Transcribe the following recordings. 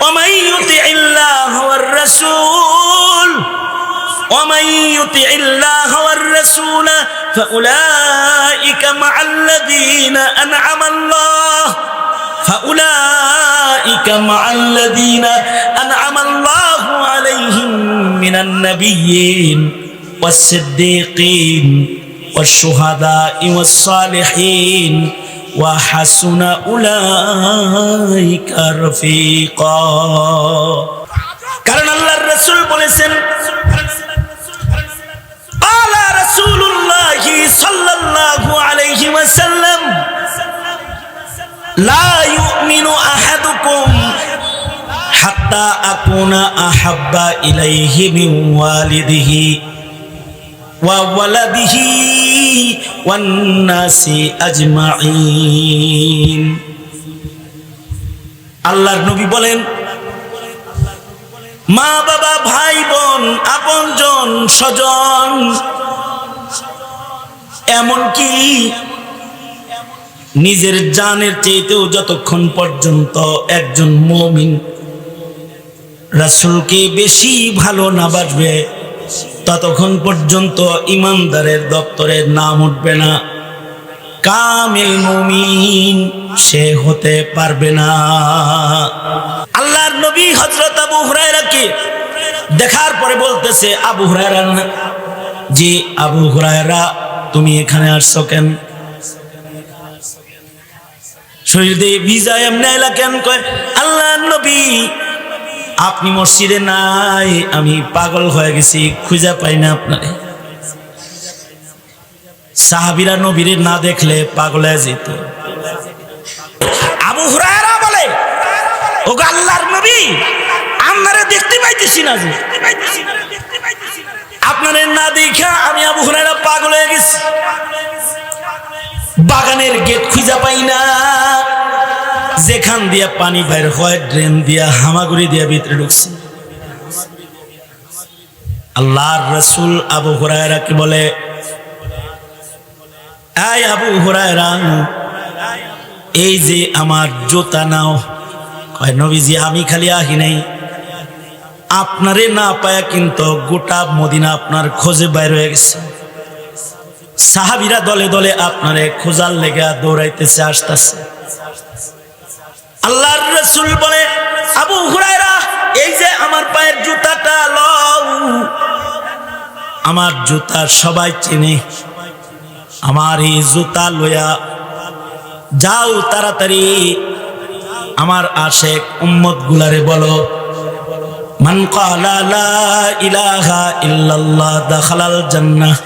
ومن يطع الله والرسول ومن يطع الله والرسول فأولئك مع الذين أنعم الله عليهم من النبيين والصديقين والشهداء والصالحين وحسن أولئك رفيقا কারণ আল্লাহর রাসূল বলেছেন আলা রাসূলুল্লাহ সাল্লাল্লাহু আলাইহি ওয়াসাল্লাম লা ইউমিনু আহাদুকুম হাত্তা আকুনা আহাব্বা ইলাইহি মিন ওয়ালিদিহি ওয়া ওয়ালাদিহি ওয়ান নাসি আজমাইন। আল্লাহর নবী বলেন মা বাবা ভাই বোন আপনজন স্বজন এমনকি নিজের জানের চাইতেও যতক্ষণ পর্যন্ত একজন মুমিন রাসূলকে বেশি ভালো না বাসবে ততক্ষণ পর্যন্ত ইমানদারের দপ্তরের নাম উঠবে না, কামিল মুমিন সে হতে পারবে না। আল্লাহর নবী হযরত আবু হুরায়রাকে দেখার পরে বলতেছে আবু হুরায়রা, জি আবু হুরায়রা তুমি এখানে আসছো কেন? শরীর দিয়ে ভিজা এমনি আইলা কেন? কয় আল্লাহর নবী আপনি মসজিদে নাই, আমি পাগল হয়ে গেছি, খুঁজে পাই না আপনারে। সাহাবীরা নবীরে না দেখলে পাগল হয়ে যেত। আবু হুরায়রা বলে ওগো আল্লাহর নবী আপনারে দেখতে পাইতেছি না, যে আপনারে না দেখা আমি আবু হুরায়রা পাগল হয়ে গেছি, বাগানের গেট খুঁজে পাই না, যেখান দিয়া পানি বাইর হয় ড্রেন দিয়া হামাগুড়ি দিয়া ভিতরে ঢুকছে। আল্লাহর রাসূল আবু হুরায়রাকে বলে এই আবু হুরায়রা এই যে আমার জুতা নাও। কয় নবীজি আমি খালি আহি নাই, আপনারে না পায়া কিন্তু গোটা মদিনা আপনার খোঁজে বাইর হয়ে গেছে। সাহাবীরা দলে দলে আপনারে খোঁজার লেগে দৌড়াইতেছে, আসতেছে। আল্লাহর রাসূল বলে আবু হুরায়রা এই যে আমার পায়ের জুতাটা লও, আমার জুতা সবাই চেনে, আমার এই জুতা লইয়া যাও তাড়াতাড়ি আমার আশেক উম্মত গুলারে বলো মান ক্বালা লা ইলাহা ইল্লাল্লাহ দাখালাল জান্নাহ।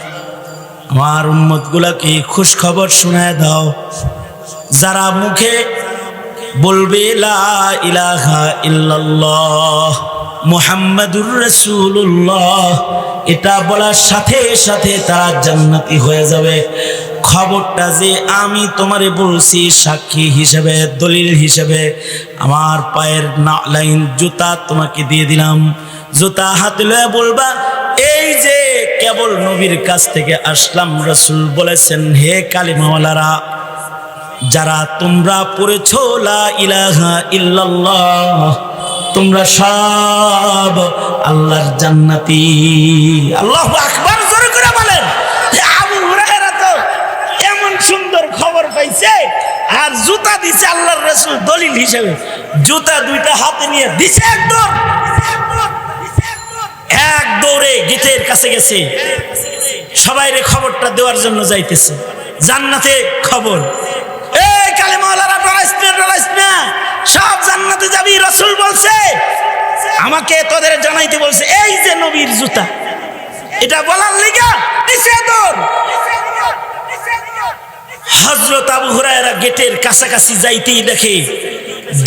আমার উম্মত গুলাকে খুশ খবর শোনায় দাও, যারা মুখে বলবে লা ইলাহা ইল্লাল্লাহ মুহাম্মাদুর রাসূলুল্লাহ, এটা বলার সাথে সাথে তারা জান্নাতি হয়ে যাবে। খবরটা যে আমি তোমারে বলছি সাক্ষী হিসেবে দলিল হিসেবে আমার পায়ের নালাইন জুতা তোমাকে দিয়ে দিলাম। জুতা হাতে লয়ে বলবা এই যে কেবল নবীর কাছ থেকে আসলাম, রাসূল বলেছেন হে কালিমাওয়ালারা যারা তোমরা পড়েছো লা ইলাহা ইল্লাল্লাহ তোমরা সব আল্লাহর জান্নাতি। আল্লাহু আকবার, জোরে করে বলেন। আবু হুরায়রা তো এমন সুন্দর খবর পাইছে আর জুতা দিছে আল্লাহর রাসূল দলিল হিসেবে। জুতা দুইটা হাতে নিয়ে দিছে এক দৌড়ে গেটের কাছে গেছে, সবাইরে খবরটা দেওয়ার জন্য যাইতেছে। জান্নাতে খবর, এই কালেমাওয়ালারা ডরাইস না, সব জান্নাতে যাবি, রাসূল বলছে আমাকে তোদের জানাইতে বলছে এই যে নবীর জুতা, এটা বলার লিগা দিছে দৌড়। হযরত আবু হুরায়রা গেটের কাছাকাছি যাইতেই দেখে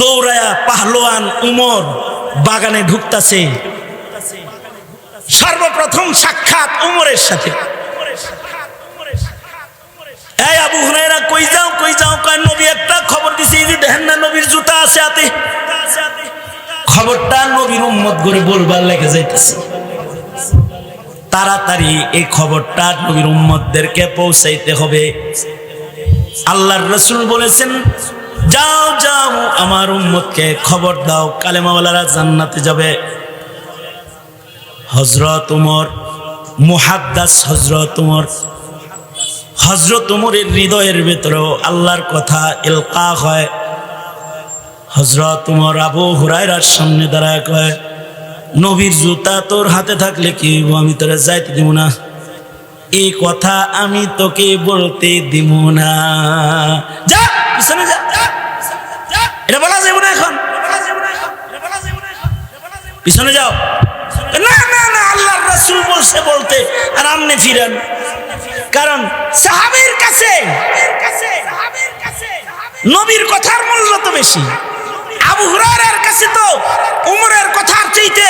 দৌড়ায়া পাহলোয়ান উমর বাগানে ঢুকতাছে। সর্বপ্রথম সাক্ষাৎ উমরের সাথে। এই আবু হুরায়রা কই যাও? কয় নবী একটা খবর দিছে, এই যে দেখেন না নবীর জুতা আছে হাতে। খবরটা নবীর উম্মত করে বলবার লেগে যাইতেছে। তাড়াতাড়ি এই খবরটা নবীর উম্মতদেরকে পৌঁছাইতে হবে। আল্লাহর রাসূল বলেছেন যাও যাও আমার উম্মতকে খবর দাও কালেমাওয়ালারা জান্নাতে যাবে। হযরত ওমর, মুহাদ্দাস হযরত ওমর, হযরত ওমরের হৃদয়ের ভেতরেও আল্লাহর কথা ইলকা হয়। হযরত ওমর আবু হুরায়রার সামনে দাঁড়ায় কয়, নবীর জুতা তোর হাতে থাকলে কি আমি তোরে যাইতে দিব না? এই কথা আমি তোকে বলতে দিব না। যা পিছনে যা, এটা বলা যাবে না এখন, পিছনে যাও। না না না, আল্লাহর রাসূল বলছে বলতে আর আমনে ফিরেন। কারণ সাহাবীর কাছে নবীর কথার মূল্য তো বেশি। আবু হুরায়রার কাছে তো উমরের কথার চাইতে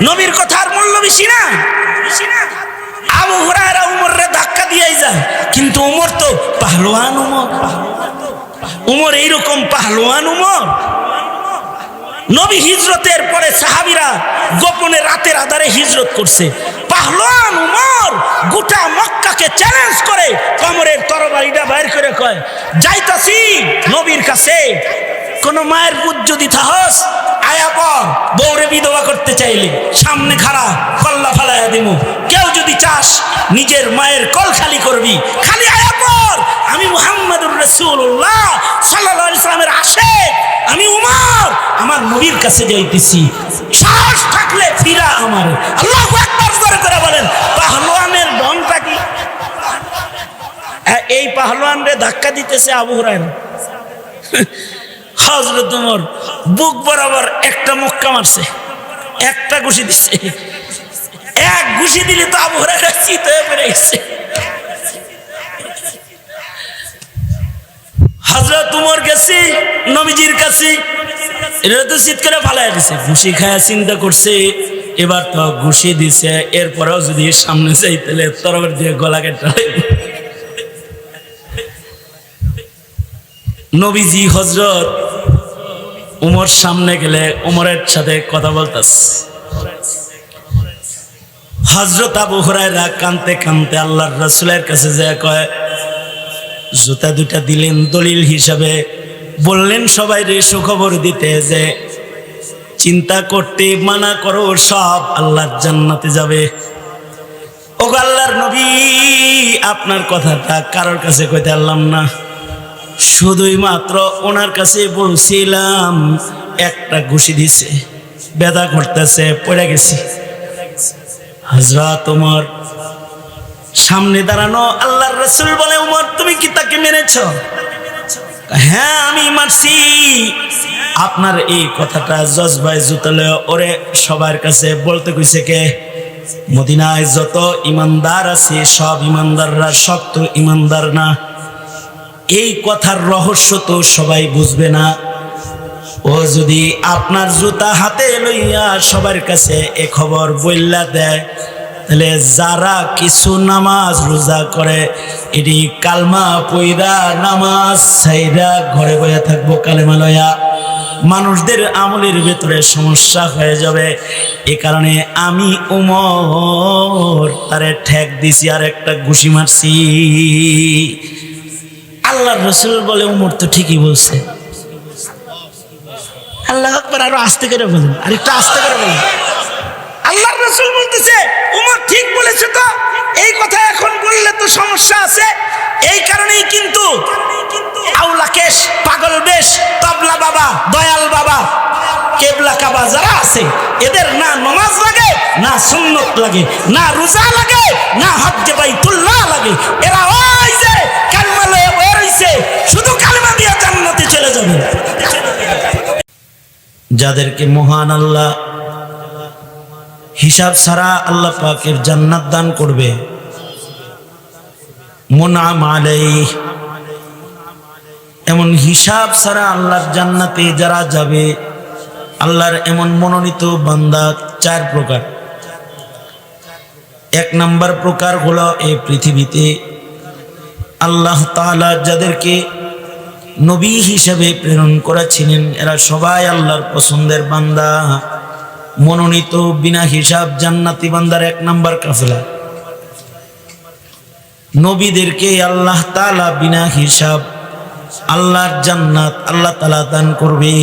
নবীর কথার মূল্য বেশি না? আবু হুরায়রা উমরে ধাক্কা দিয়েই যায়, কিন্তু উমর তো পাহলোয়ান উমর। উমর এইরকম পাহলোয়ান উমর। নবী হিজরতের পরে সাহাবীরা গোপনে রাতের আধারে হিজরত করছে। পাহলোয়ান উমর গোটা মক্কাকে চ্যালেঞ্জ করে কোমরের তরবারিটা বাইর করে কয়, যাইতাছি নবীর কাছে, কোন মায়ের পুত যদি থাহস আয়া পর, বউরে বিধবা করতে চাইলে সামনে খাড়া কল্লা ফালাইয়া দিমু। কেউ যদি চাস নিজের মায়ের কল খালি করবি, খালি আয়া পর, আমি মুহাম্মাদুর রাসূলুল্লাহ সাল্লাল্লাহু আলাইহি সাল্লামের আশিক, আমি উমর আমার নবীর কাছে যাইতেছি, সাহস থাকলে ফিরা আমার। আল্লাহু আকবার জোরে করে বলেন। পাহলোয়ানের ঢংটা কি? এই পাহলোয়ানরে ধাক্কা দিতেছে আবু হুরায়রা। হযরত ওমর বুক বরাবর একটা মক্কা মারছে, একটা ঘুষি দিচ্ছে। এক ঘুষি দিলে তো আবু হুরায়রা চিত হয়ে পড়ে গেছে। হযরত ওমর গেছি নবীজির কাছে, এটা তো চিৎ করে ফালাইয়া দিছে। ঘুষি খায়া চিন্তা করছে এবার তো ঘুষি দিছে, এরপরেও যদি সামনে যাই তাহলে তরবারি দিয়ে গলা কেটে নবীজি হযরত উমর সামনে গেলে উমরের সাথে কথা বলতাস। হযরত আবু হুরায়রা কানতে কানতে আল্লাহর রাসূলের কাছে যায় কয়, জুতা দুটা দিলেন দলিল হিসাবে, বললেন সবাই রে সুখবর দিতে যে চিন্তা করতে মানা করো, সব আল্লাহর জান্নাতে যাবে। ও আল্লাহর নবী, আপনার কথাটা কারোর কাছে কইতে পারলাম না, শুধুই মাত্র ওনার কাছে বলছিলাম, একটা ঘুষি দিছে, ব্যথা করতেছে, পড়ে গেছি। হযরত ওমর সামনে দাঁড়ানো আল্লাহর রাসূল বলে, ওমর তুমি কি তাকে মেরেছো? হ্যাঁ আমি মারছি। আপনার এই কথাটা জজবায় জুতলে ওরে সবার কাছে বলতে কইছে কে? মদিনায় যত ইমানদার আছে সব ইমানদাররা শক্ত ইমানদার না। এই কথার রহস্য তো সবাই বুঝবে না। ও যদি আপনার জুতা হাতে লইয়া সবার কাছে এ খবর বইলা দেয়, তাহলে যারা কিছু নামাজ রোজা করে এটি কালমা পইরা নামাজ ছাইরা ঘরে বইয়া থাকবো কালেমা লইয়া, মানুষদের আমলের ভেতরে সমস্যা হয়ে যাবে। এ কারণে আমি উমর তারে ঠেক দিছি আর একটা ঘুষি মারছি। আল্লাহর রাসূল বলে, উমর তো ঠিকই বলছে। আল্লাহু আকবার, আরো আস্তে করে বলেন, আরেকটু আস্তে করে বলেন। আল্লাহর রাসূল বলতেছে উমর ঠিক বলেছে, তো এই কথা এখন বললে তো সমস্যা আছে। এই কারণেই কিন্তু আউলা কেশ, পাগল বেশ, তবলা বাবা, দয়াল বাবা, কেবলা কাবা যারা আছে, এদের না নামাজ লাগে, না সুন্নত লাগে, না রোজা লাগে, না হজ্জে বাইতুল্লাহ লাগে। এরা ওই যে কালেমা লয়ে বয়ে রইছে, শুধু কালেমা দিয়ে জান্নাতে চলে যাবে। যাদেরকে মহান আল্লাহ হিসাব ছাড়া আল্লাহ পাকের জান্নাত দান করবে, মুনআম আলাইহি, এমন হিসাব ছাড়া আল্লাহর জান্নাতে যারা যাবে, আল্লাহর এমন মনোনীত বান্দা 4 প্রকার। 1 নাম্বার প্রকার হলো এই পৃথিবীতে আল্লাহ তাআলা যাদেরকে নবী হিসেবে প্রেরণ করেছিলেন, এরা সবাই আল্লাহর পছন্দের বান্দা, মনোনীত বিনা হিসাব জান্নাতি বান্দার 1 নাম্বার কাফেলা। নবীদেরকে আল্লাহ তাআলা বিনা হিসাব আল্লাহর জান্নাত আল্লাহ তাআলা দান করবে।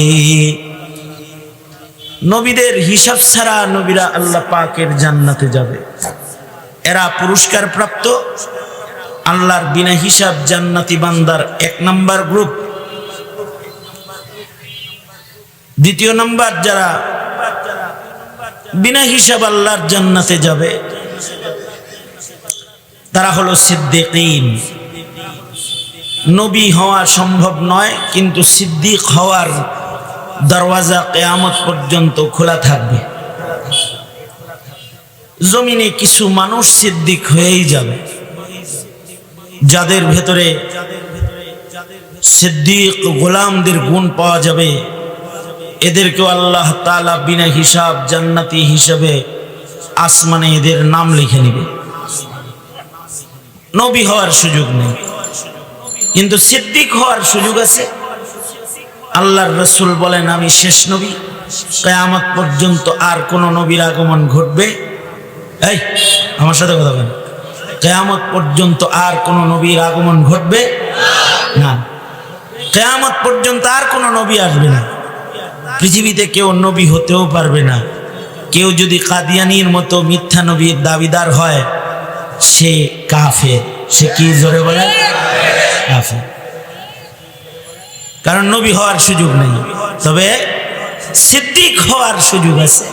নবীদের হিসাব ছাড়া নবীরা আল্লাহ পাকের জান্নাতে যাবে। এরা পুরস্কার প্রাপ্ত আল্লাহর বিনা হিসাব জান্নাতি বান্দার 1 নাম্বার গ্রুপ। দ্বিতীয় নাম্বার যারা বিনা হিসাব আল্লাহর জান্নাতে যাবে তারা হলো সিদ্দিকিন। নবী হওয়া সম্ভব নয়, কিন্তু সিদ্দিক হওয়ার দরওয়াজা কিয়ামত পর্যন্ত খোলা থাকবে। জমিনে কিছু মানুষ সিদ্দিক হয়েই যাবে, যাদের ভেতরে সিদ্দিক গোলামদের গুণ পাওয়া যাবে। এদেরকেও আল্লাহ তাআলা বিনা হিসাব জান্নাতি হিসেবে আসমানে এদের নাম লিখে নেবে। নবী হওয়ার সুযোগ নেই, কিন্তু সিদ্দিক হওয়ার সুযোগ আছে। আল্লাহর রাসূল বলেন, আমি শেষ নবী, কিয়ামত পর্যন্ত আর কোন নবীর আগমন ঘটবে। এই আমার সাথে কথা বলেন, কিয়ামত পর্যন্ত আর কোন নবীর আগমন ঘটবে না। কিয়ামত পর্যন্ত আর কোন নবী আসবে না। পৃথিবীতে কেউ নবী হতেও পারবে না। কেউ যদি কাদিয়ানির মতো মিথ্যা নবীর দাবিদার হয়, সে কাফের। সে কি জোরে বলে? কাফের। কারণ নবী হওয়ার সুযোগ নেই, তবে সিদ্দিক হওয়ার সুযোগ আছে।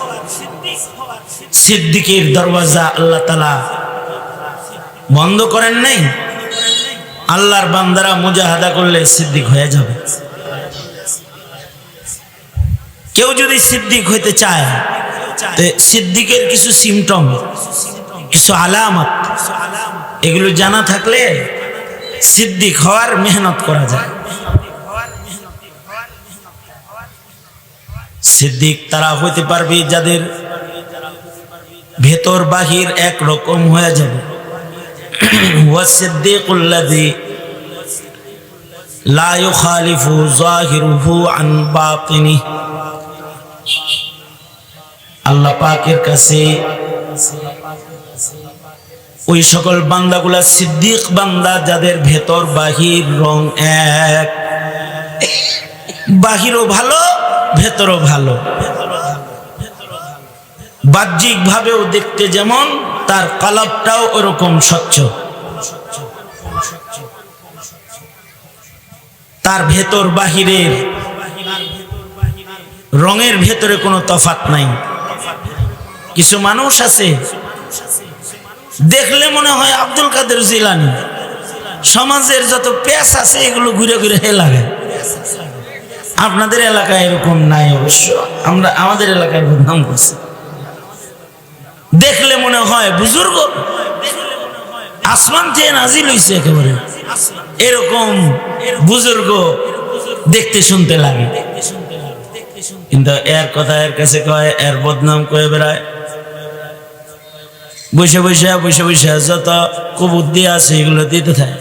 সিদ্দিকের দরওয়াজা আল্লাহ তাআলা বন্ধ করেন নাই। আল্লাহর বান্দারা মুজাহাদা করলে সিদ্দিক হয়ে যাবে। কেউ যদি সিদ্দিক হইতে চায়, সিদ্দিকের কিছু সিমটম, কিছু আলামত, এগুলো জানা থাকলে সিদ্দিক হওয়ার মেহনত করা যায়। সিদ্দিক তারা হইতে পারবে যাদের ভেতর বাহির এক রকম হয়ে যাবে। ওয়াসিদ্দিকুল্লাযী লা ইউখালিফু যাহিরুহু আন বাতিনি। আল্লাহ পাকের কাছে ওই সকল বান্দাগুলা সিদ্দিক বান্দা যাদের ভেতর বাহির রং এক, বাহিরও ভালো ভেতরও ভালো, বাহ্যিক ভাবেও দেখতে যেমন, তার কলবটাও ওরকম স্বচ্ছ। তার ভেতর বাহিরের রঙের ভেতরে কোনো তফাৎ নাই। কিছু মানুষ আছে দেখলে মনে হয় আব্দুল কাদের জিলানী। সমাজের যত পেশ আছে এগুলো ঘুরে ঘুরে লাগে। আপনাদের এলাকায় এরকম নাই অবশ্য, আমরা আমাদের এলাকায় বদনাম করছি। দেখলে মনে হয় বুজুর্গ, আসমান থেকে নাজিল হইছে একেবারে, এরকম বুজুর্গ দেখতে শুনতে লাগে। কিন্তু এর কথা এর কাছে কয়, এর বদনাম কয়ে বেড়ায়। বসে বসে বসে বসে যত কুবুদ্ধি আছে এগুলো দিতে থাকে।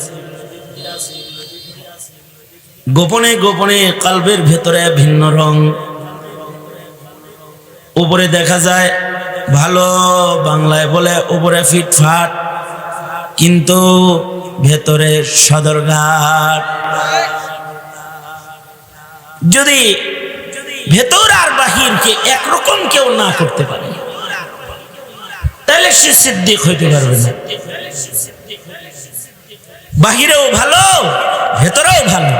গোপনে গোপনে কলবের ভেতরে ভিন্ন রং। উপরে দেখা যায় ভালো, বাংলায় বলে উপরে ফিটফাট, কিন্তু ভেতরে সদরঘাট। যদি ভেতর আর বাহিরকে একরকম কেউ না করতে পারে, তাহলে সে সিদ্দিক হইতে পারবে না। বাহিরেও ভালো ভেতরেও ভালো।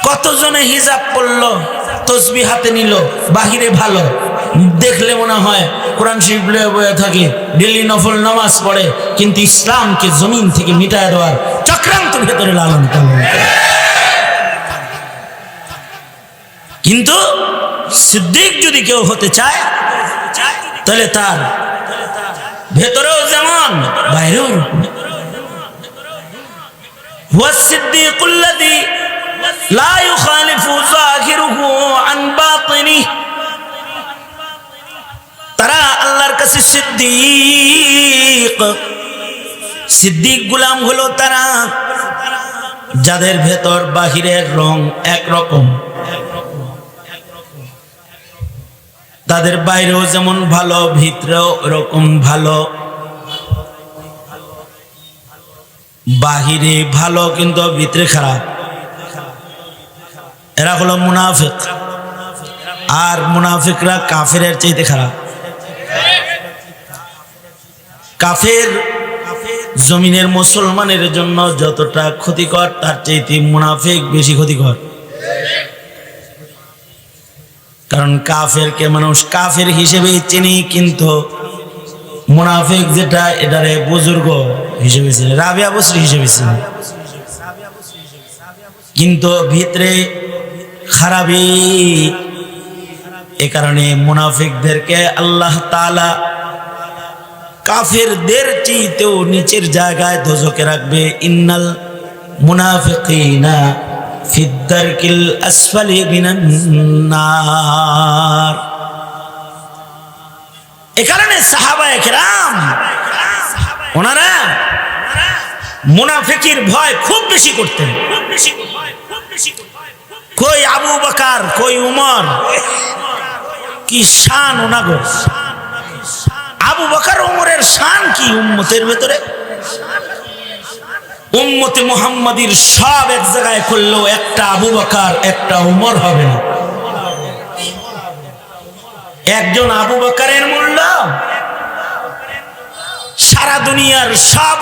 কতজনে হিজাব পড়লো, তসবিহ হাতে নিল, বাহিরে ভালো, দেখলে মনে হয় কোরআন শরীফ লয়ে বয়ে থাকে, ডেলি নফল নামাজ পড়ে, কিন্তু ইসলামকে জমিন থেকে মিটায় দেওয়ার চক্রান্ত ভেতরে লালন পালন করে। কিন্তু সিদ্দিক যদি কেউ হতে চায়, তাহলে তার ভেতরেও যেমন বাইরেও। ওয়াসিদ্দিকুল্লাযী লা ইউখালিফু যাহিরুহু আন বাতিনি। তারা আল্লাহর কাছে সিদ্দিক। সিদ্দিক গোলাম হলো তারা যাদের ভেতর বাহিরের রং একরকম, তাদের বাইরেও যেমন ভালো, ভিতরেও এরকম ভালো। বাহিরে ভালো কিন্তু ভিতরে খারাপ, এরা হলো মুনাফিক। আর মুনাফিকরা কাফেরের চাইতে খারাপ। কাফের জমিনের মুসলমানের জন্য যতটা ক্ষতিকর তার চাইতে মুনাফিক বেশি ক্ষতিকর। কারণ কাফেরকে মানুষ কাফের হিসেবে চিনি, কিন্তু মুনাফিক যেটা এটারে বুজুর্গ হিসেবে চিনি, রাবিয়া বসরি হিসেবে চিনি, কিন্তু ভিতরে খারাপই। এ কারণে মুনাফিকদেরকে আল্লাহ তাআলা কাফেরদের চেয়েও নিচের জায়গায় দোজখে রাখবে। ইন্নাল মুনাফিকিনা ফিদ দারকিল আসফালি মিনান নার। এ কারণে সাহাবায়ে কেরাম ওনারা মুনাফিকের ভয় খুব বেশি করতেন। কই আবু বকর, কই উমর, কি শান ওনাগো! আবু বকর উমরের শান কি উম্মতের ভেতরে? উম্মতে মুহাম্মাদির সব এক জায়গায় করলেও একটা আবু বকর একটা উমর হবে না। একজন আবু বকরের মূল্য সারা দুনিয়ার সব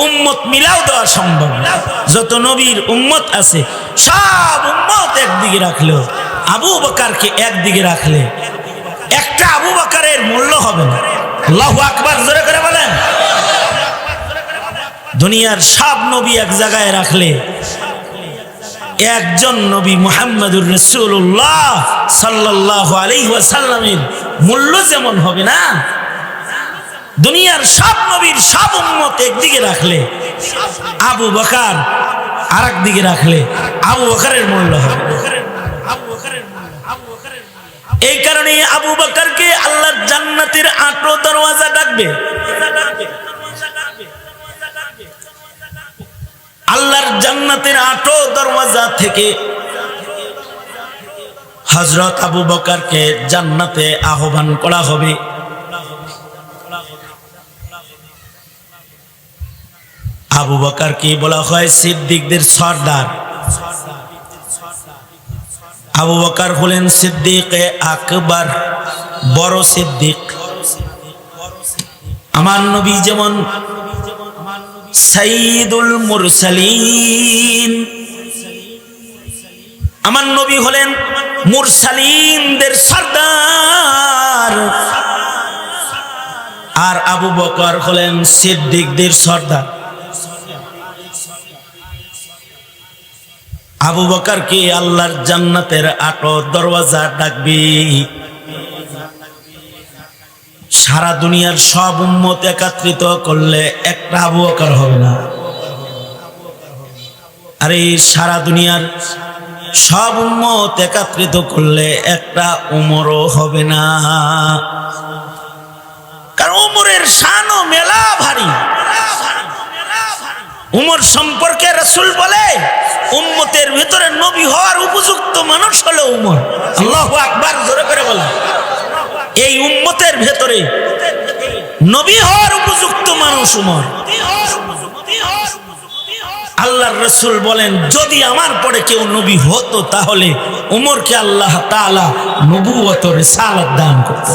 উম্মত মিলাও দেওয়া সম্ভব না। যত নবীর উম্মত আছে সব উম্মত একদিকে রাখলেও আবু বকরকে একদিকে রাখলে একটা আবু বকরের মূল্য হবে না। আল্লাহু আকবার, জোরে করে বলেন। দুনিয়ার সব নবী এক জায়গায় রাখলে একজন নবী মুহাম্মদুর রাসূলুল্লাহ সাল্লাল্লাহু আলাইহি ওয়াসাল্লামের মূল্য যেমন হবে না, দুনিয়ার সব নবীর সব উম্মত একদিকে রাখলে আবু বকর আরেক দিকে রাখলে আবু বকরের মূল্য হবে। এই কারণে আবু বকরকে আল্লাহর জান্নাতের 8 দরওয়াজা ডাকবে। আল্লাহর জান্নাতের 8 দরওয়াজা থেকে হযরত আবু বকরকে জান্নাতে আহ্বান করা হবে। আবু বকরকে বলা হয় সিদ্দিকদের সর্দার। আবু বকর হলেন সিদ্দিকে আকবর, বড় সিদ্দিক। আমার নবী যেমন সাইয়্যিদুল মুরসালিন, আমার নবী হলেন মুরসালিনদের সর্দার, আর আবু বকর হলেন সিদ্দিকদের সর্দার। আবু বকরকে আল্লাহর জান্নাতের 8 দরওয়াজা ডাকবে। সারা দুনিয়ার সব উম্মত একত্রিত করলে একটা আবু বকর হবে না। আরে সারা দুনিয়ার সব উম্মত একত্রিত করলে একটা উমরও হবে না। কারণ উমরের শানও মেলা ভারী। উমর সম্পর্কে রাসূল বলে উম্মতের ভিতরে নবী হওয়ার উপযুক্ত মানুষ হলো উমর। আল্লাহু আকবার, জোরে করে বলেন। এই উম্মতের ভেতরে নবী হওয়ার উপযুক্ত মানুষ উমর। আল্লাহর রাসূল বলেন যদি আমার পরে কেউ নবী হতো তাহলে উমরকে আল্লাহ তাআলা নবুয়ত রিসালাত দান করত,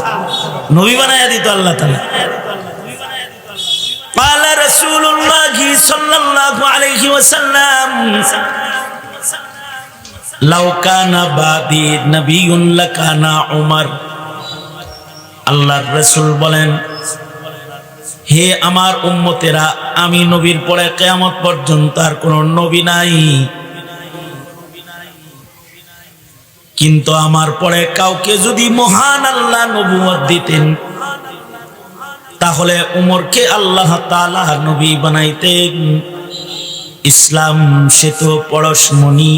নবী বানায়া দিত আল্লাহ তাআলা। قال رسول الله صلى الله عليه وسلم لو كان بعدي نبي لكان عمر। আল্লাহর রাসূল বলেন হে আমার উম্মতেরা, আমি নবীর পরে কিয়ামত পর্যন্ত আর কোন নবী নাই, কিন্তু আমার পরে কাউকে যদি মহান আল্লাহ নবুয়ত দিতেন তাহলে উমরকে আল্লাহ তাআলা নবী বানাইতেন। ইসলাম সে তো পরশমণি,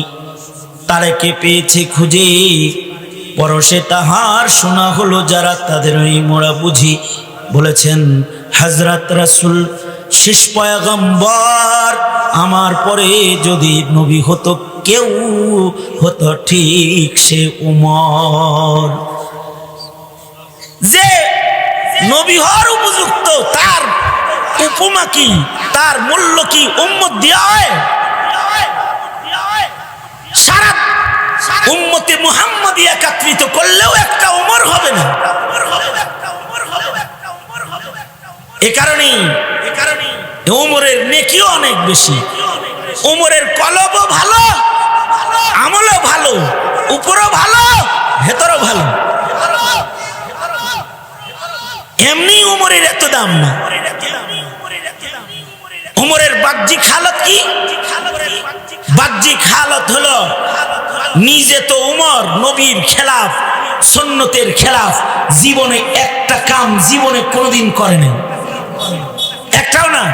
তারেকে পেয়েছে খুঁজে, পরশে তাহার শোনা হলো যারা তাদের ওই মোরা বুঝি। বলেছেন হযরত রাসূল শেষ পয়গম্বর, আমার পরে যদি নবী হতো কেউ হতো ঠিক সে উমর। যে নবী হওয়ার উপযুক্ত তার উপমা কি, তার মূল্য কি উম্মত দেওয়া হয়? সারা উম্মতে মুহাম্মাদি একত্রিত করলেও একটা ওমর হবে না। এ কারণেই ওমরের নেকিও অনেক বেশি, ওমরের কলবও ভালো, আমলও ভালো, উপরও ভালো, ভেতরও ভালো। এমনি ওমরের এত দাম না। ওমরের বাহ্যিক হালত কি? বাহ্যিক হালত হলো নিজে তো ওমর নবীর খেলাফ, সুন্নতের খেলাফ জীবনে একটা কাম জীবনে কোনোদিন করেনি, একটাও না।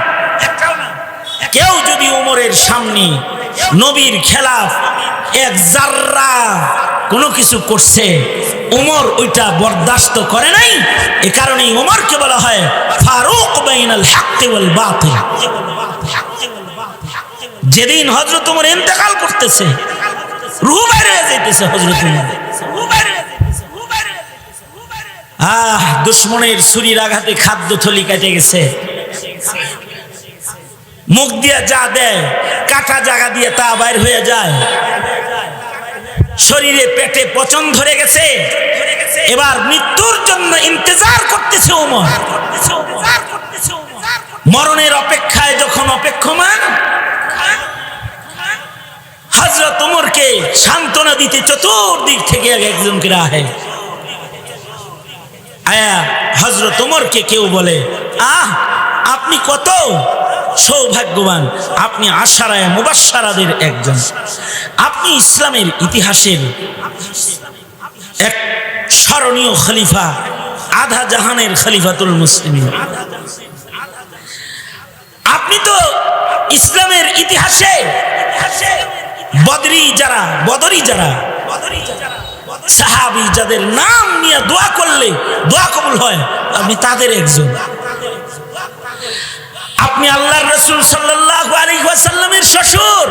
কেউ যদি ওমরের সামনে নবীর খেলাফ এক জাররা কোনো কিছু করছে, ওমর ওইটা বরদাস্ত করে নাই। এ কারণেই ওমরকে বলা হয় ফারুক বাইনাল হক ওয়াল বাতিল। যেদিন হযরত ওমর ইন্তেকাল করতেছে, রূহ বাইর হয়ে যাইতেছে হযরত ওমর, দুশমনের ছুরির আঘাতে খাদ্য থলি কেটে গেছে, মুখ দিয়ে যা দেয় কাটা জায়গা দিয়ে তা বাইর হয়ে যায়, শরীরে পেটে পচন ধরে গেছে, এবার মৃত্যুর জন্য ইন্তজার করতেছে ওমর। মরণের অপেক্ষায় যখন অপেক্ষমান, হযরত ওমরকে সান্ত্বনা দিতে চতুর্দিক থেকে একজনকে রাহে আয়া হযরত ওমরকে কেউ বলে, আপনি কত সৌভাগ্যবান, আপনি আশারায়ে মুবাশশারাদের একজন, আপনি ইসলামের ইতিহাসের এক স্মরণীয় খলিফা, আধা জাহানের খলিফাতুল মুসলিমিন। আপনি তো ইসলামের ইতিহাসে বদরি যারা সাহাবী যাদের নাম নিয়ে দোয়া করলে দোয়া কবুল হয়, আপনি তাদের একজন। আপনি আল্লাহর রাসূল সাল্লাল্লাহু আলাইহি ওয়াসাল্লামের শ্বশুর,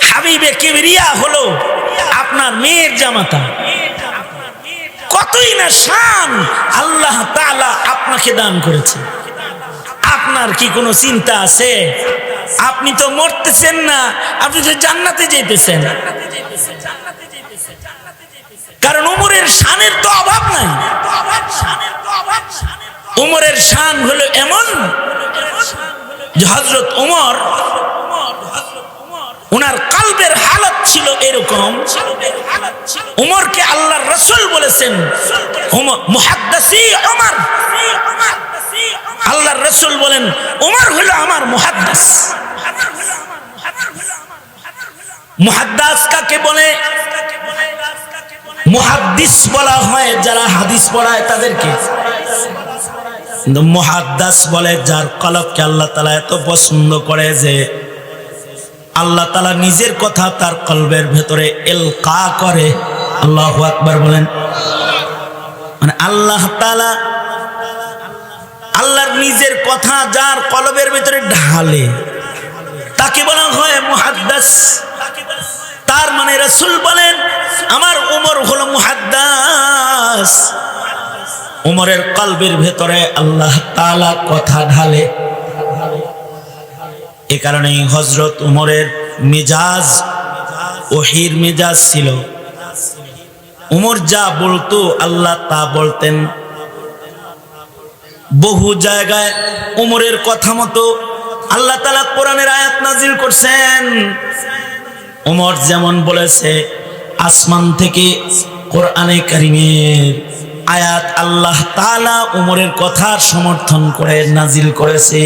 হাবিবে কিবরিয়া হলো আপনার মেয়ের জামাতা। কতই না শান আল্লাহ তাআলা আপনাকে দান করেছে। আপনার কি কোনো চিন্তা আছে? আপনি তো মরতেছেন না, আপনি তো জান্নাতে যেতেছেন। কারণ ওমরের শানের তো অভাব নাই। ওমরের শান হলো এমন যে হযরত ওমর, ওনার কলবের হালত ছিল এরকম, ওমরকে আল্লাহর রাসূল বলেছেন মুহাদ্দিসি ওমর। আল্লাহর রাসূল বলেন ওমর হলো আমার মুহাদ্দিস। মুহাদ্দিস কাকে বলে? মুহাদ্দিস বলা হয় যারা হাদিস পড়ায় তাদেরকে। মুহাদ্দিস বলে যার কলবকে আল্লাহ তাআলা এত পছন্দ করে যে আল্লাহ তাআলা নিজের কথা তার কলবের ভেতরে ইলকা করে। আল্লাহু আকবার বলেন। মানে আল্লাহ তাআলা আল্লাহর নিজের কথা যার কলবের ভেতরে ঢালে তাকে বলা হয় মুহাদ্দিস। তার মানে রাসূল বলেন আমার ওমর হলো মুহাদ্দিস। ওমরের কলবের ভেতরে আল্লাহ তাআলা কথা ঢালে। এ কারণেই হযরত ওমরের মেজাজ ওহীর মেজাজ ছিল। ওমর যা বলতো আল্লাহ তা বলতেন। বহু জায়গায় ওমরের কথা মতো আল্লাহ তাআলা কোরআনের আয়াত নাজিল করছেন। ওমর যেমন বলেছে, আসমান থেকে কোরআনে কারীমের আয়াত আল্লাহ তাআলা ওমরের কথার সমর্থন করে নাজিল করেছে।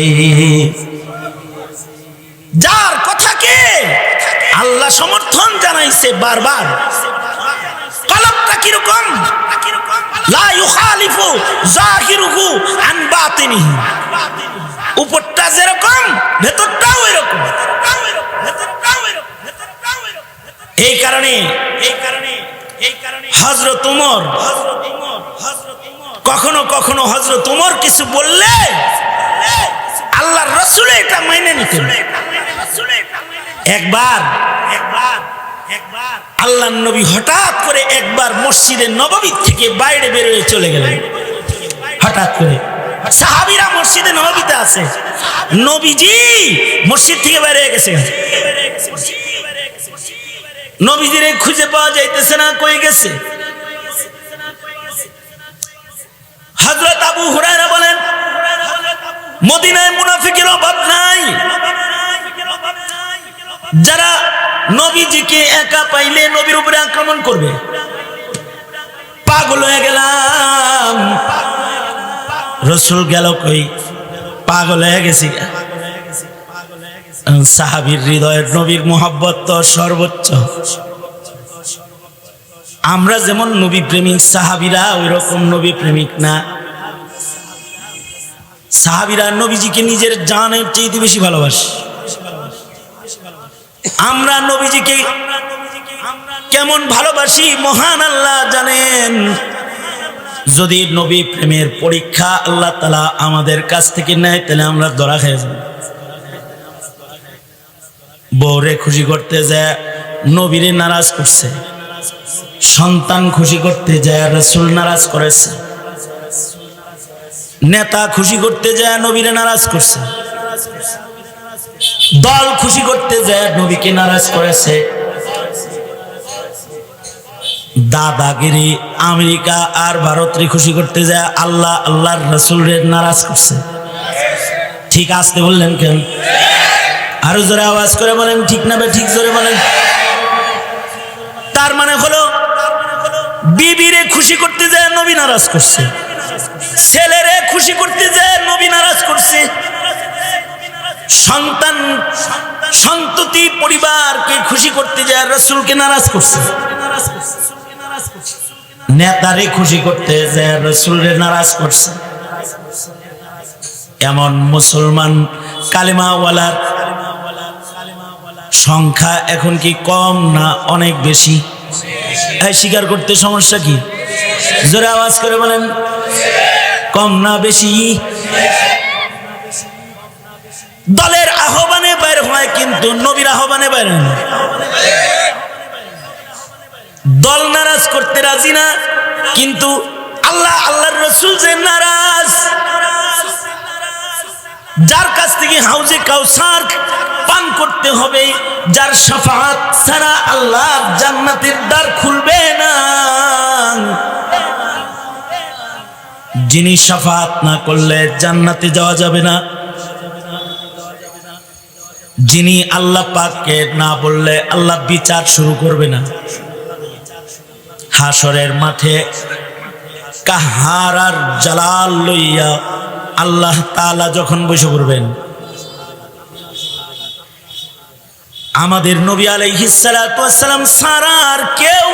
যার কথাকে আল্লাহ সমর্থন জানাইছে বারবার। কলবটা কিরকম? লা ইউখালিফু যাহিরুহু আন বাতিনিহি। উপরটা যেরকম ভেতরটাও এরকম। এই কারণে হযরত ওমর কখনো কখনো হযরত ওমর কিছু বললে আল্লাহর রাসূল এটা মেনে নিতেন। একবার আল্লাহর নবী হঠাৎ করে একবার মসজিদে নববী থেকে বাইরে বের হয়ে চলে গেলেন। হঠাৎ করে সাহাবীরা মসজিদে নববীতে আছে, নবীজি মসজিদ থেকে বের হয়ে গেছে। নবীজিরে খুঁজে পাওয়া যাইতেছে না, কই গেছে? হযরত আবু হুরায়রা বলেন, মদিনায় মুনাফিকের অভাব নাই, যারা নবীজিকে একা পাইলে নবীর উপরে আক্রমণ করবে। পাগল হয়ে গেলাম, রাসূল গেল কই? পাগল হয়ে গেছি। সাহাবীর হৃদয়ের নবীর মুহাব্বত তো সর্বোচ্চ। আমরা যেমন নবী প্রেমিক, সাহাবীরা ওই রকম নবী প্রেমিক না। সাহাবীরা নবীজিকে নিজের জানের চেয়ে বেশি ভালোবাসে। আমরা নবীজিকে কেমন ভালোবাসি মহান আল্লাহ জানেন। যদি নবী প্রেমের পরীক্ষা আল্লাহ তাআলা আমাদের কাছ থেকে নেয়, তাহলে আমরা ধরা খেয়ে যাব। বউরে খুশি করতে যায় নবীরে নারাজ করছে, সন্তান খুশি করতে যায় রাসূল নারাজ করেছে, নেতা খুশি করতে যায় নবীরে নারাজ করছে, দল খুশি করতে যায় নবীকে নারাজ করেছে। দাদাগিরি আমেরিকা আর ভারতরে খুশি করতে যায় আল্লাহ আল্লাহর রাসূলের নারাজ করছে। ঠিক আসতে বললেন কেন? আরো জোরে আওয়াজ করে বলেন, ঠিক না? ঠিক জোরে বলেন। তার মানে হলো বিবিরে খুশি করতে যায় নবী নারাজ করছে, ছেলেরে খুশি করতে যায় নবী নারাজ করছে, সন্তান সন্ততি পরিবারকে খুশি করতে যায় রাসূলকে নারাজ করছে, নেতারে খুশি করতে যায় রাসূলরে নারাজ করছে। এমন মুসলমান কালেমাওয়ালার সংখ্যা এখন কি কম না অনেক বেশি? এই স্বীকার করতে সমস্যা কি? জোরে আওয়াজ করে বলেন, কম না বেশি? দলের আহ্বানে বের হয় কিন্তু নবীর আহ্বানে বের হয় না। দল নারাজ করতে রাজি না, কিন্তু আল্লাহ আল্লাহর রাসূল যে নারাজ, যার কাছ থেকে হাউজে কাউসার পান করতে হবে, যার শাফাআত ছাড়া আল্লাহ জান্নাতের দ্বার খুলবে না, যিনি শাফাআত না করলে জান্নাতে যাওয়া যাবে না, যিনি আল্লাহ পাককে না বললে আল্লাহ বিচার শুরু করবে না। হাসরের মাঠে কাহার আর জালাল লইয়া আল্লাহ তাআলা যখন বসে পড়বেন, আমাদের নবী আলাইহিস সালাতু ওয়াস সালাম ছাড়া আর কেউ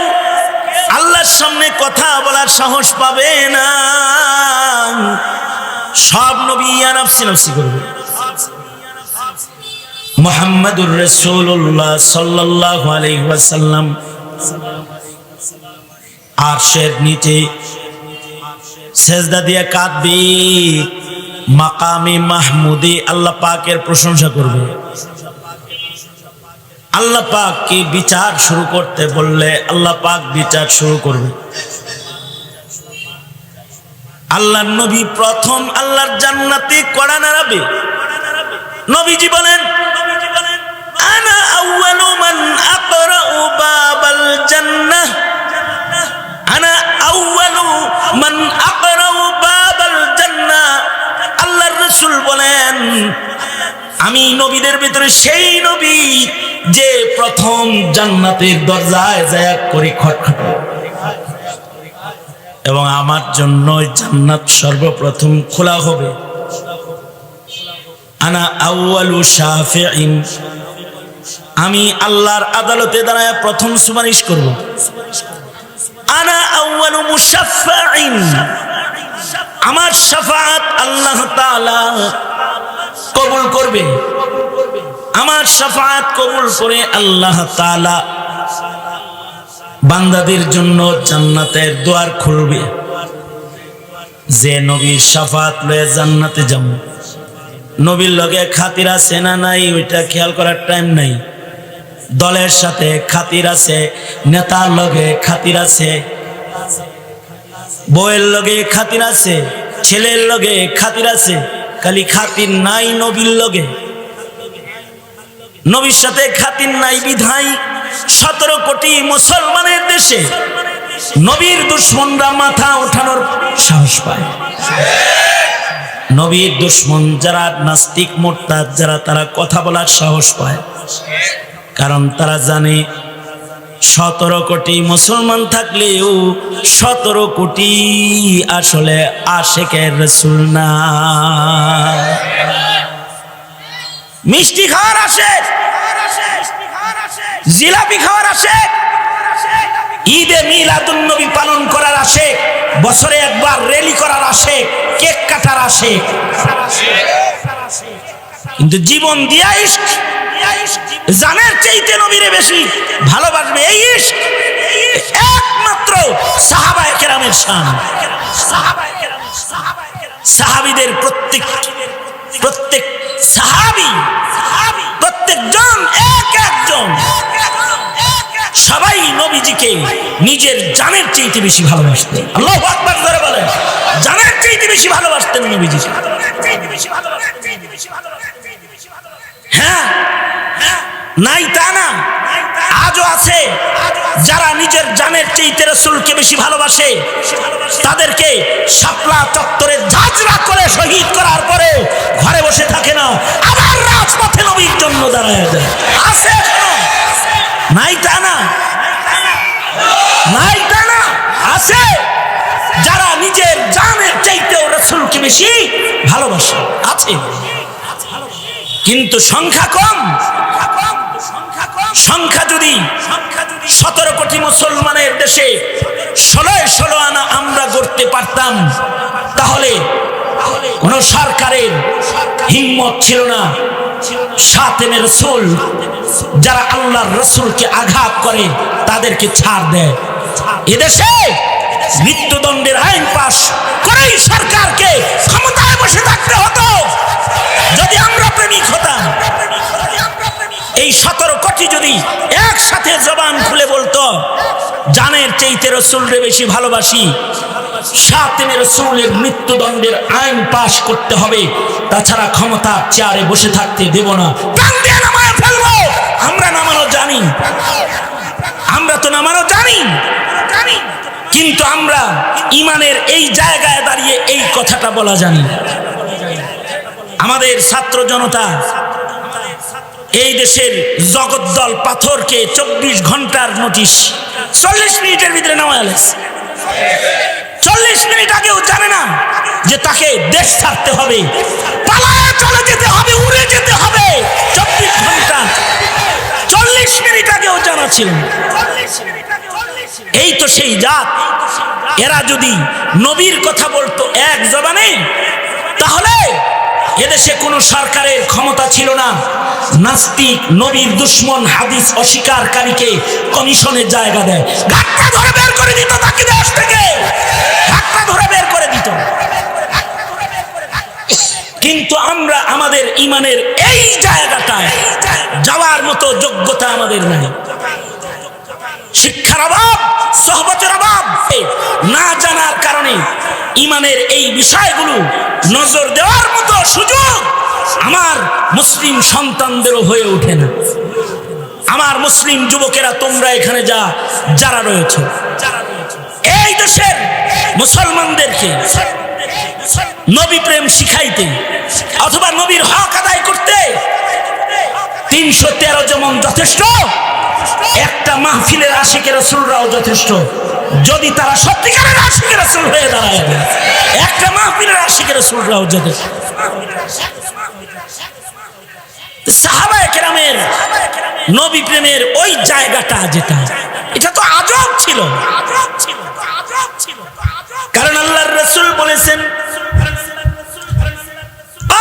আল্লাহর সামনে কথা বলার সাহস পাবে না। সব নবী ইয়া নাফসি নাফসি করবে। মুহাম্মাদুর রাসূলুল্লাহ সাল্লাল্লাহু আলাইহি ওয়াসাল্লাম আরশের নিচে সেজদা দিয়ে কাঁদবে, মাকামে মাহমুদে আল্লাহ পাকের প্রশংসা করবে। আল্লাহ পাককে বিচার শুরু করতে বললে আল্লাহ পাক বিচার শুরু করবে। আল্লাহর নবী প্রথম আল্লাহর জান্নাতে কড়া নাড়াবে। নবীজি বলেন, আনা আউয়ালু মান আকরাউ বাবাল জান্নাহ, আনা আউয়ালু মান আকরাউ বাবাল জান্নাহ। আল্লাহর রাসূল বলেন, আমি নবীদের ভিতরে সেই নবী যে প্রথম জান্নাতের দরজায় যায় করে খটখট, এবং আমার জন্য জান্নাত সর্বপ্রথম খোলা হবে। আনা আউয়ালু শাফিঈন, আমি আল্লাহর আদালতে দাঁড়ায় প্রথম সুপারিশ করব। আনা আউয়ালু মুশাফফাঈন, আমার শাফাআত আল্লাহ তাআলা কবুল করবে। আমার শাফাআত কবুল করে আল্লাহ তাআলা বান্দাদের জন্য জান্নাতের দুয়ার খুলবে। যে নবীর শাফাআত লয়ে জান্নাতে যাব, নবীর লগে খাতির আছে না নাই ওইটা খেয়াল করার টাইম নাই। দলের সাথে খাতির আছে, নেতার লগে খাতির আছে, বউয়ের লগে খাতির আছে, ছেলের লগে খাতির আছে, খালি খাতির নাই নবীর লগে। নবীর সাথে খাতির নাই বিধায় 17 কোটি মুসলমানের দেশে নবীর দুশ্মনরা মাথা ওঠানোর সাহস পায়। নবীর দুশ্মন যারা নাস্তিক মোরতাদ যারা, তারা কথা বলার সাহস পায়, কারণ তারা জানে 17 কোটি মুসলমান থাকলেও 17 কোটি আসলে আশিকে রাসূল না। মিষ্টি খাওয়ার আশেক, জিলাপি খাওয়ার আশেক, ঈদে মিলাদুন নবী পালন করার আশেক, বছরে একবার র্যালি করার আশেক, কেক কাটার আশেক, কিন্তু জীবন দিয়া ইশক, জানের চাইতে নবীরে বেশি ভালোবাসবে। এই ইশক একমাত্র সাহাবায়ে কেরামের শান। সাহাবীদের প্রত্যেক সাহাবী, প্রত্যেকজন এক একজন সবাই নবীজিকে নিজের জানের চাইতে বেশি ভালোবাসতেন। আল্লাহু আকবার জোরে বলেন। জানের চাইতে বেশি ভালোবাসতেন নবীজি। হ্যাঁ, নাই তা না, আজও আছে যারা নিজের জানের চাইতে রাসূলকে বেশি ভালোবাসে। তাদেরকে শাপলা চত্বরে ঝাঁঝরা করে শহীদ করার পরে ঘরে বসে থাকে না, আবার রাজপথে নবীর জন্য দাঁড়ায় যায়। আছে এখনো, নাই তা না, নাই তা না, আছে যারা নিজের জানের চাইতেও রাসূলকে বেশি ভালোবাসে, আছে, কিন্তু সংখ্যা কম। সংখ্যা যদি 17 কোটি মুসলমানের দেশে 16 আনা আমরা গড়তে পারতাম, তাহলে কোন সরকারের হিম্মত ছিল না শাতেমে রাসূল যারা আল্লাহর রাসূলকে আঘাত করে তাদেরকে ছাড় দেয়। এদেশে মৃত্যুদণ্ডের আইন পাশ করেই সরকারকে ক্ষমতায় বসে থাকতে হতো যদি আমরা প্রেমিক হতাম। এই 17 কোটি যদি একসাথে জবান খুলে বলতো জানের চাইতে রাসূলকে বেশি ভালোবাসি, শাতেমে রাসূলের মৃত্যুদণ্ডের আইন পাশ করতে হবে, তাছাড়া ক্ষমতার চেয়ারে বসে থাকতে দেব না, প্রাণ দিয়ে নামায় ফেলবো। আমরা নামানো জানি, আমরা তো নামানো জানি, কিন্তু আমরা ইমানের এই জায়গায় দাঁড়িয়ে এই কথাটা বলা জানি। আমাদের ছাত্র জনতা এই দেশের জগদ্দল পাথরকে 24 ঘন্টার নোটিশ 40 মিনিটের ভিতরে নামায় আনছে। 40 মিনিট আগেও জানে না যে তাকে দেশ ছাড়তে হবে, পালায়ে চলে যেতে হবে, উড়ে যেতে হবে। 24 ঘন্টা 40 মিনিট আগেও জানা ছিল। এই তো সেই জাত, এরা যদি নবীর কথা বলতো এক জবানে, তাহলে এদেশে কোনো সরকারের ক্ষমতা ছিল না। নাস্তিক, নবীর দুশ্মন, হাদিস অস্বীকারীকে কমিশনে জায়গা দেয়, ঘাটটা ধরে বের করে দিত তাকে দেশ থেকে, ঘাটটা ধরে বের করে দিত। কিন্তু আমরা আমাদের ইমানের এই জায়গাটায় যাওয়ার মতো যোগ্যতা আমাদের নাই। শিক্ষার অভাব, সোহবতের অভাব, না জানার কারণে ইমানের এই বিষয়গুলো নজর দেওয়ার মতো সুযোগ আমার মুসলিম সন্তানদেরও হয়ে ওঠে না। আমার মুসলিম যুবকেরা, তোমরা এখানে যারা রয়েছে, এই দেশের মুসলমানদেরকে নবী প্রেম শিখাইতে অথবা নবীর হক আদায় করতে 313 যেমন যথেষ্ট, একটা মাহফিলের আশিকে রাসূলরাও যথেষ্ট। যদি তারা সত্যিকারের আশিকে রাসূল হয়ে দাঁড়ায়, একটা মাহফিলের আশিকে রাসূলরাও যথেষ্ট। সাহাবায়ে কেরামের নবী প্রেমের ওই জায়গাটা যেটা, এটা তো আজব ছিল। কারণ আল্লাহর রাসূল বলেছেন,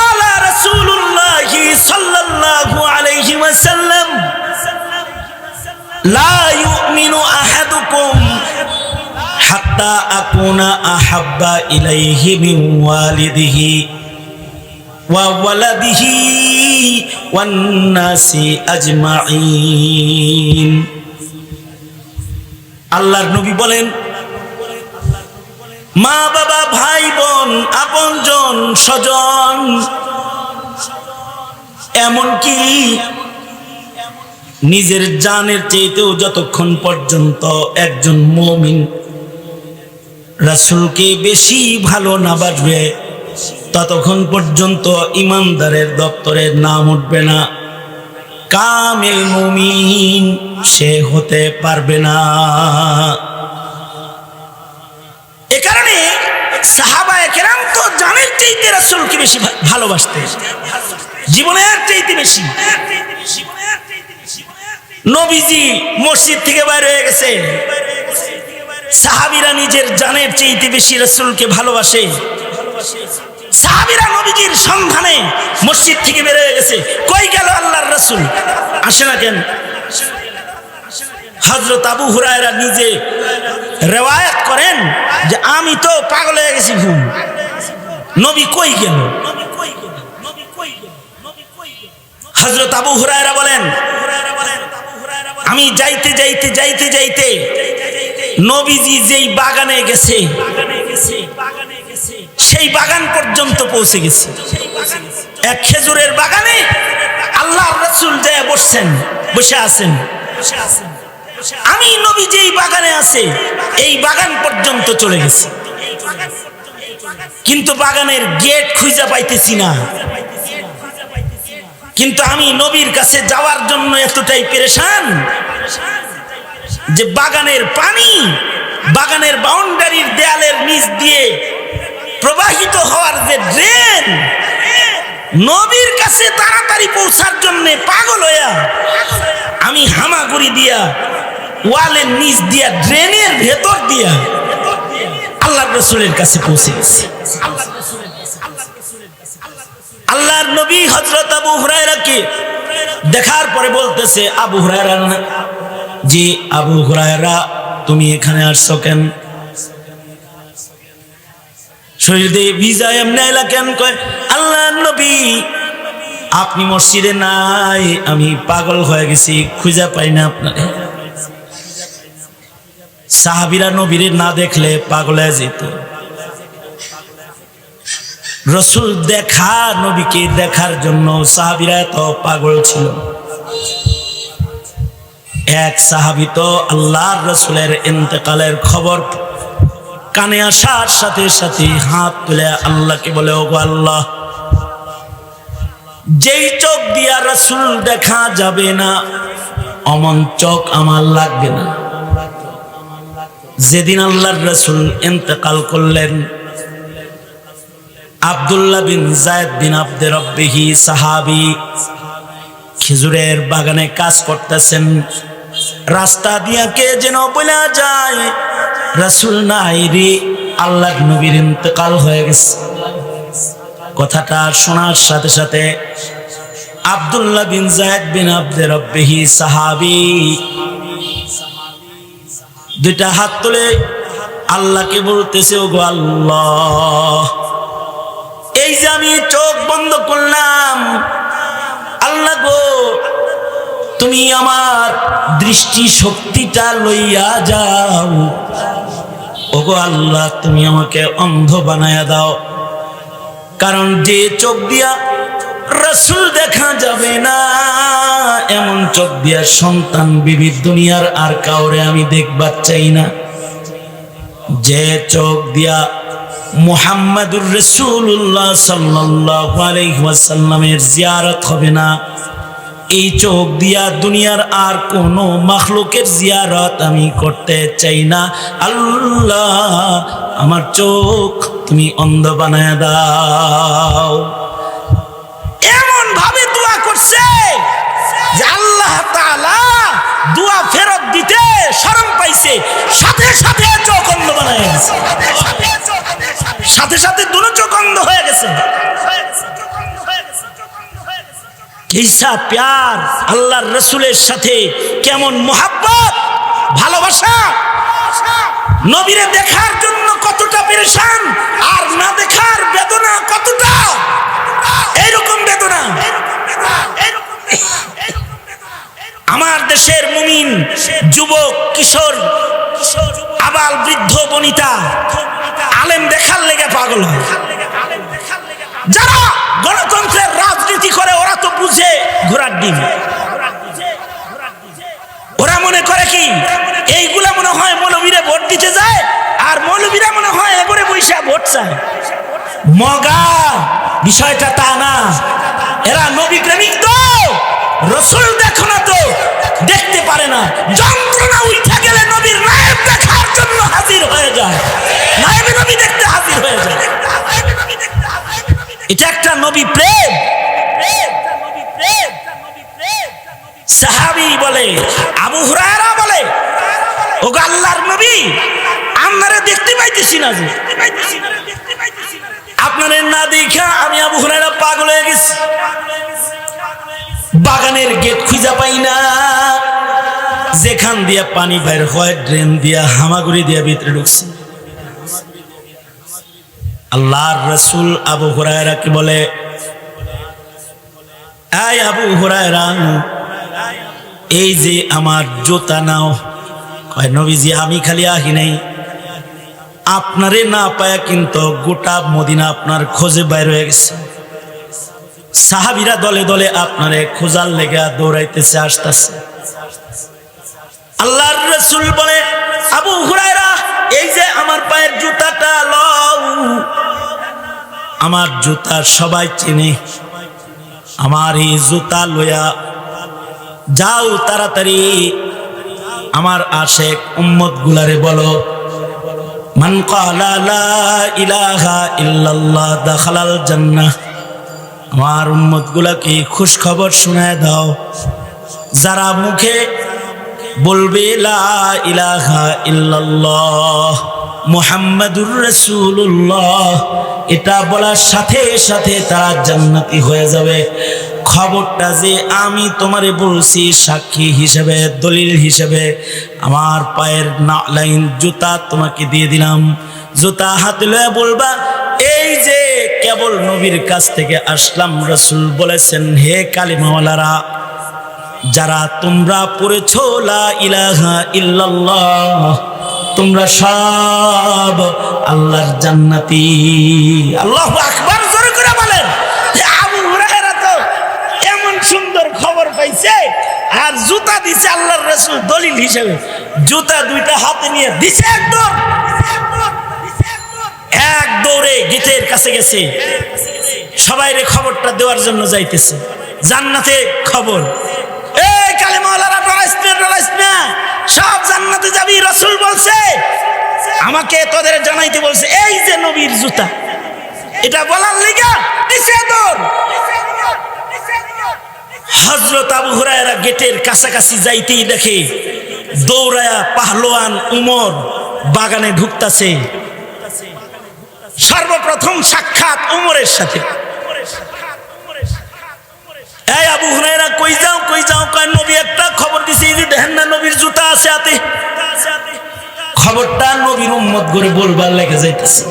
আলা রাসূলুল্লাহি সাল্লাল্লাহু আলাইহি ওয়াসাল্লাম, লা ইউমিনু আহাদুকুম হাত্তা আকুনা আহাব্বা ইলাইহি মিন ওয়ালিদিহি ওয়া ওয়ালাদিহি ওয়ান নাসি আজমাইন। আল্লাহর নবী বলেন, মা বাবা ভাই বোন আপনজন স্বজন, এমনকি নিজের জানের চাইতেও যতক্ষণ পর্যন্ত একজন মুমিন রাসূলকে বেশি ভালো না বাসবে ততক্ষণ পর্যন্ত ইমানদারের দপ্তরের নাম উঠবে না, কামিল মুমিন সে হতে পারবে না। এ কারণে সাহাবায়ে কেরাম তো জানের চাইতে রাসূলকে বেশি ভালোবাসতেন, জীবনের চাইতে বেশি। নবীজি মসজিদ থেকে বাইর হয়ে গেছে, সাহাবীরা নিজের জানের চাইতে বেশি রাসূলকে ভালোবাসে। সাহাবীরা নবীজির সন্ধানে মসজিদ থেকে বের হয়ে গেছে, কই গেল আল্লাহর রাসূল, আসে না কেন? হযরত আবু হুরায়রা নিজে রিওয়ায়াত করেন যে আমি তো পাগল হয়ে গেছি, ঘুম, নবী কই গেল? হযরত আবু হুরায়রা বলেন আমি যাইতে যাইতে যাইতে যাইতে নবীজি যেই বাগানে গেছে সেই বাগান পর্যন্ত পৌঁছে গেছে। এক খেজুরের বাগানে আল্লাহর রাসূল যায় বসছেন, বসে আছেন। আমি নবী যেই বাগানে আছে এই বাগান পর্যন্ত চলে গেছি, কিন্তু বাগানের গেট খুঁজে পাইতেছি না। কিন্তু আমি নবীর কাছে যাওয়ার জন্য এতটাই পেরেশান যে বাগানের পানি বাগানের বাউন্ডারির দেয়ালের নিচ দিয়ে প্রবাহিত হওয়ার যে ড্রেন, নবীর কাছে তাড়াতাড়ি পৌঁছার জন্য পাগল হইয়া আমি হামাগুড়ি দিয়া ওয়ালের নিচ দিয়া ড্রেনের ভেতর দিয়া আল্লাহর রাসূলের কাছে পৌঁছে গেছি। আল্লাহর নবী হযরত আবু হুরায়রাকে দেখার পরে বলতেছে, আবু হুরায়রা, জি আবু হুরায়রা তুমি এখানে আসছো কেন? শরীর দিয়ে ভিজা এমনি আইলা কেন? কয় আল্লাহর নবী আপনি মসজিদে নাই, আমি পাগল হয়ে গেছি, খুঁজে পাই না আপনারে। সাহাবীরা নবীরে না দেখলে পাগল হয়ে যেত। রাসূল দেখা, নবীকে দেখার জন্য সাহাবীরা এত পাগল ছিল। এক সাহাবী তো আল্লাহর রাসূলের ইন্তেকালের খবর কানে আসার সাথে সাথে হাত তুলে আল্লাহকে বলে, ওগো আল্লাহ, যেই চোখ দিয়া রাসূল দেখা যাবে না অমন চোখ আমার লাগবে না। যেদিন আল্লাহর রাসূল ইন্তেকাল করলেন, আব্দুল্লাহ বিন যায়েদ বিন আব্দে রব্বিহি সাহাবী খেজুরের বাগানে কাজ করতেছেন। রাস্তা দিয়া কে যেন বলে যায়, রাসূল নাই রে, আল্লাহর নবীর ইন্তেকাল হয়ে গেছে। কথাটা শোনার সাথে সাথে আব্দুল্লাহ বিন যায়েদ বিন আব্দে রব্বিহি সাহাবী দুইটা হাত তুলে আল্লাহকে বলতেছে, ওগো আল্লাহ, এই যে আমি চোখ বন্ধ করলাম, আল্লাহ গো তুমি আমার দৃষ্টি শক্তিটা লইয়া যাও। ওগো আল্লাহ, তুমি আমাকে অন্ধ বানায়া দাও, কারণ যে চোখ দিয়া রাসূল দেখা যাবে না এমন চোখ দিয়া সন্তান বিবি দুনিয়ার আর কাউরে আমি দেখবার চাই না। যে চোখ দিয়া মুহাম্মাদুর রাসূলুল্লাহ সাল্লাল্লাহু আলাইহি ওয়াসাল্লামের জিয়ারত হবে না, এই চোখ দিয়া দুনিয়ার আর কোনো মাখলুকের জিয়ারত আমি করতে চাই না। আল্লাহ, আমার চোখ তুমি অন্ধ বানায় দাও। এমন ভাবে দোয়া করছে যে আল্লাহ তাআলা দোয়া ফেরত দিতে শরম পাইছে, সাথে সাথে চোখ অন্ধ বানায় গেছে, সাথে সাথে দুটো চোখ অন্ধ হয়ে গেছে। कैसा प्यार আল্লাহর রাসূলের সাথে কেমন মোহাব্বত, ভালোবাসা। নবীরে দেখার জন্য কতটা পেরেশান, আর না দেখার বেদনা কতটা, এইরকম বেদনা। আমার দেশের মুমিন যুবক, কিশোর, আবাল, বৃদ্ধ, বনিতা আলেম দেখার লেগে পাগল হয়। যারা গণতন্ত্রের রাজনীতি করে ওরা তো বুঝে ঘোড়ার ডিম। ওরা মনে করে কি এইগুলা মনে হয় মৌলবীরা ভোট দিতে যায়, আর মৌলবীরা মনে হয় এবারে বৈশা ভোট চায়। মগা বিষয়টা তা না। এরা নবী প্রেমিক তো, রসুল দেখো না তো, দেখতে পারে না। যন্ত্রণা উঠা গেলে নবীর নায়েব দেখার জন্য হাজির হয়ে যায়, নায়েবে নবী দেখতে হাজির হয়ে যায়। এটা একটা নবী প্রেম। সাহাবী বলে, আবু হুরায়রা বলে, ওগো আল্লাহর নবী, আপনারে দেখতে পাইতেছি না যে, আপনারে না দেখা আমি আবু হুরায়রা পাগল হয়ে গেছি। বাগানের গেট খুঁজা পাই না, যেখান দিয়া পানি বাইর হয় ড্রেন দিয়া হামাগুড়ি দিয়া ভিতরে ঢুকছে। আল্লাহর রাসূল আবু হুরায়রাকে বলে, এই আবু হুরায়রা, এই যে আমার জুতা নাও। কয় নবীজি আমি খালি আহি নাই, আপনারে না পায়া কিন্তু গোটা মদিনা আপনার খোঁজে বাইর হয়ে গেছে। সাহাবীরা দলে দলে আপনারে খোঁজার লেগে দৌড়াইতেছে, আসতেছে। আল্লাহর রাসূল বলে, আবু হুরায়রা, এই যে আমার পায়ের জুতাটা লও। আমার জুতা সবাই চিনে, আমার এই জুতা লইয়া যাও তাড়াতাড়ি আমার আশেক উম্মত গুলারে বলো, মান ক্বালা লা ইলাহা ইল্লাল্লাহ দাখালাল জান্নাহ। আমার উম্মত গুলাকে খুশ খবর শোনায় দাও, যারা মুখে বলবে লা ইলাহা ইল্লাল্লাহ মুহাম্মাদুর রাসূলুল্লাহ, এটা বলার সাথে সাথে তারা জান্নাতি হয়ে যাবে। খবরটা যে আমি তোমারে বলছি সাক্ষী হিসেবে, দলিল হিসেবে আমার পায়ের নালাইন জুতা তোমাকে দিয়ে দিলাম। জুতা হাতে লয়ে বলবা, এই যে কেবল নবীর কাছ থেকে আসলাম, রাসূল বলেছেন, হে কালিমাওয়ালারা, যারা তোমরা পড়েছো লা ইলাহা ইল্লাল্লাহ, তোমরা সব আল্লাহর জান্নাতি। আল্লাহু আকবার, জোরে করে বলেন। আবু হুরায়রা তো এমন সুন্দর খবর পাইছে, আর জুতা দিছে আল্লাহর রাসূল দলিল হিসেবে। জুতা দুইটা হাতে নিয়ে দিছে এক দৌড়ে গেটের কাছে গেছে, সবাইরে খবরটা দেওয়ার জন্য যাইতেছে। জান্নাতে খবর, এই কালেমাওয়ালারা ডরাইস না, সব জান্নাতে যাবি, রাসূল বলছে, আমাকে তোদের জানাইতে বলছে। এই যে নবীর জুতা, এটা বলার লিগা দিছে দৌড়। হযরত আবু হুরায়রা গেটের কাছাকাছি যাইতেই দেখে দৌড়ায়া পাহলোয়ান উমর বাগানে ঢুকতাছে। সর্বপ্রথম সাক্ষাৎ উমরের সাথে। এই আবু হুরায়রা, কই যাও কই যাও? কয় নবী একটা খবর দিছে, এই যে দেখেন না নবীর জুতা আছে হাতে। খবরটা নবীর উম্মত করে বলবার লেগে যাইতেছে।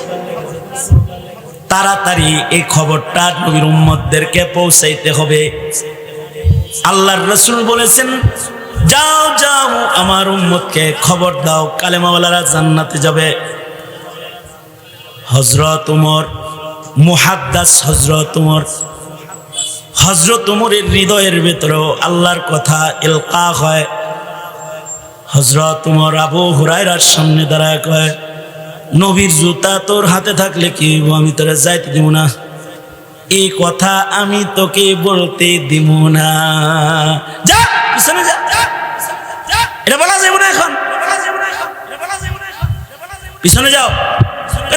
তাড়াতাড়ি এই খবরটা নবীর উম্মতদেরকে পৌঁছাইতে হবে। আল্লাহর রাসূল বলেছেন, যাও যাও আমার উম্মতকে খবর দাও, কালেমাওয়ালারা জান্নাতে যাবে। হযরত উমর, মুহাদ্দাস হযরত উমরের হৃদয়ের ভেতরেও আল্লাহর কথা ইলকা হয়। হযরত উমর আবু হুরায়রার সামনে দাঁড়ায় কয়, নবীর জুতা তোর হাতে থাকলে কি আমি তোরে যাইতে দিব না? এই কথা আমি তোকে বলতে দিব না। যা পিছনে যা, এটা বলা যাবে না এখন, পিছনে যাও।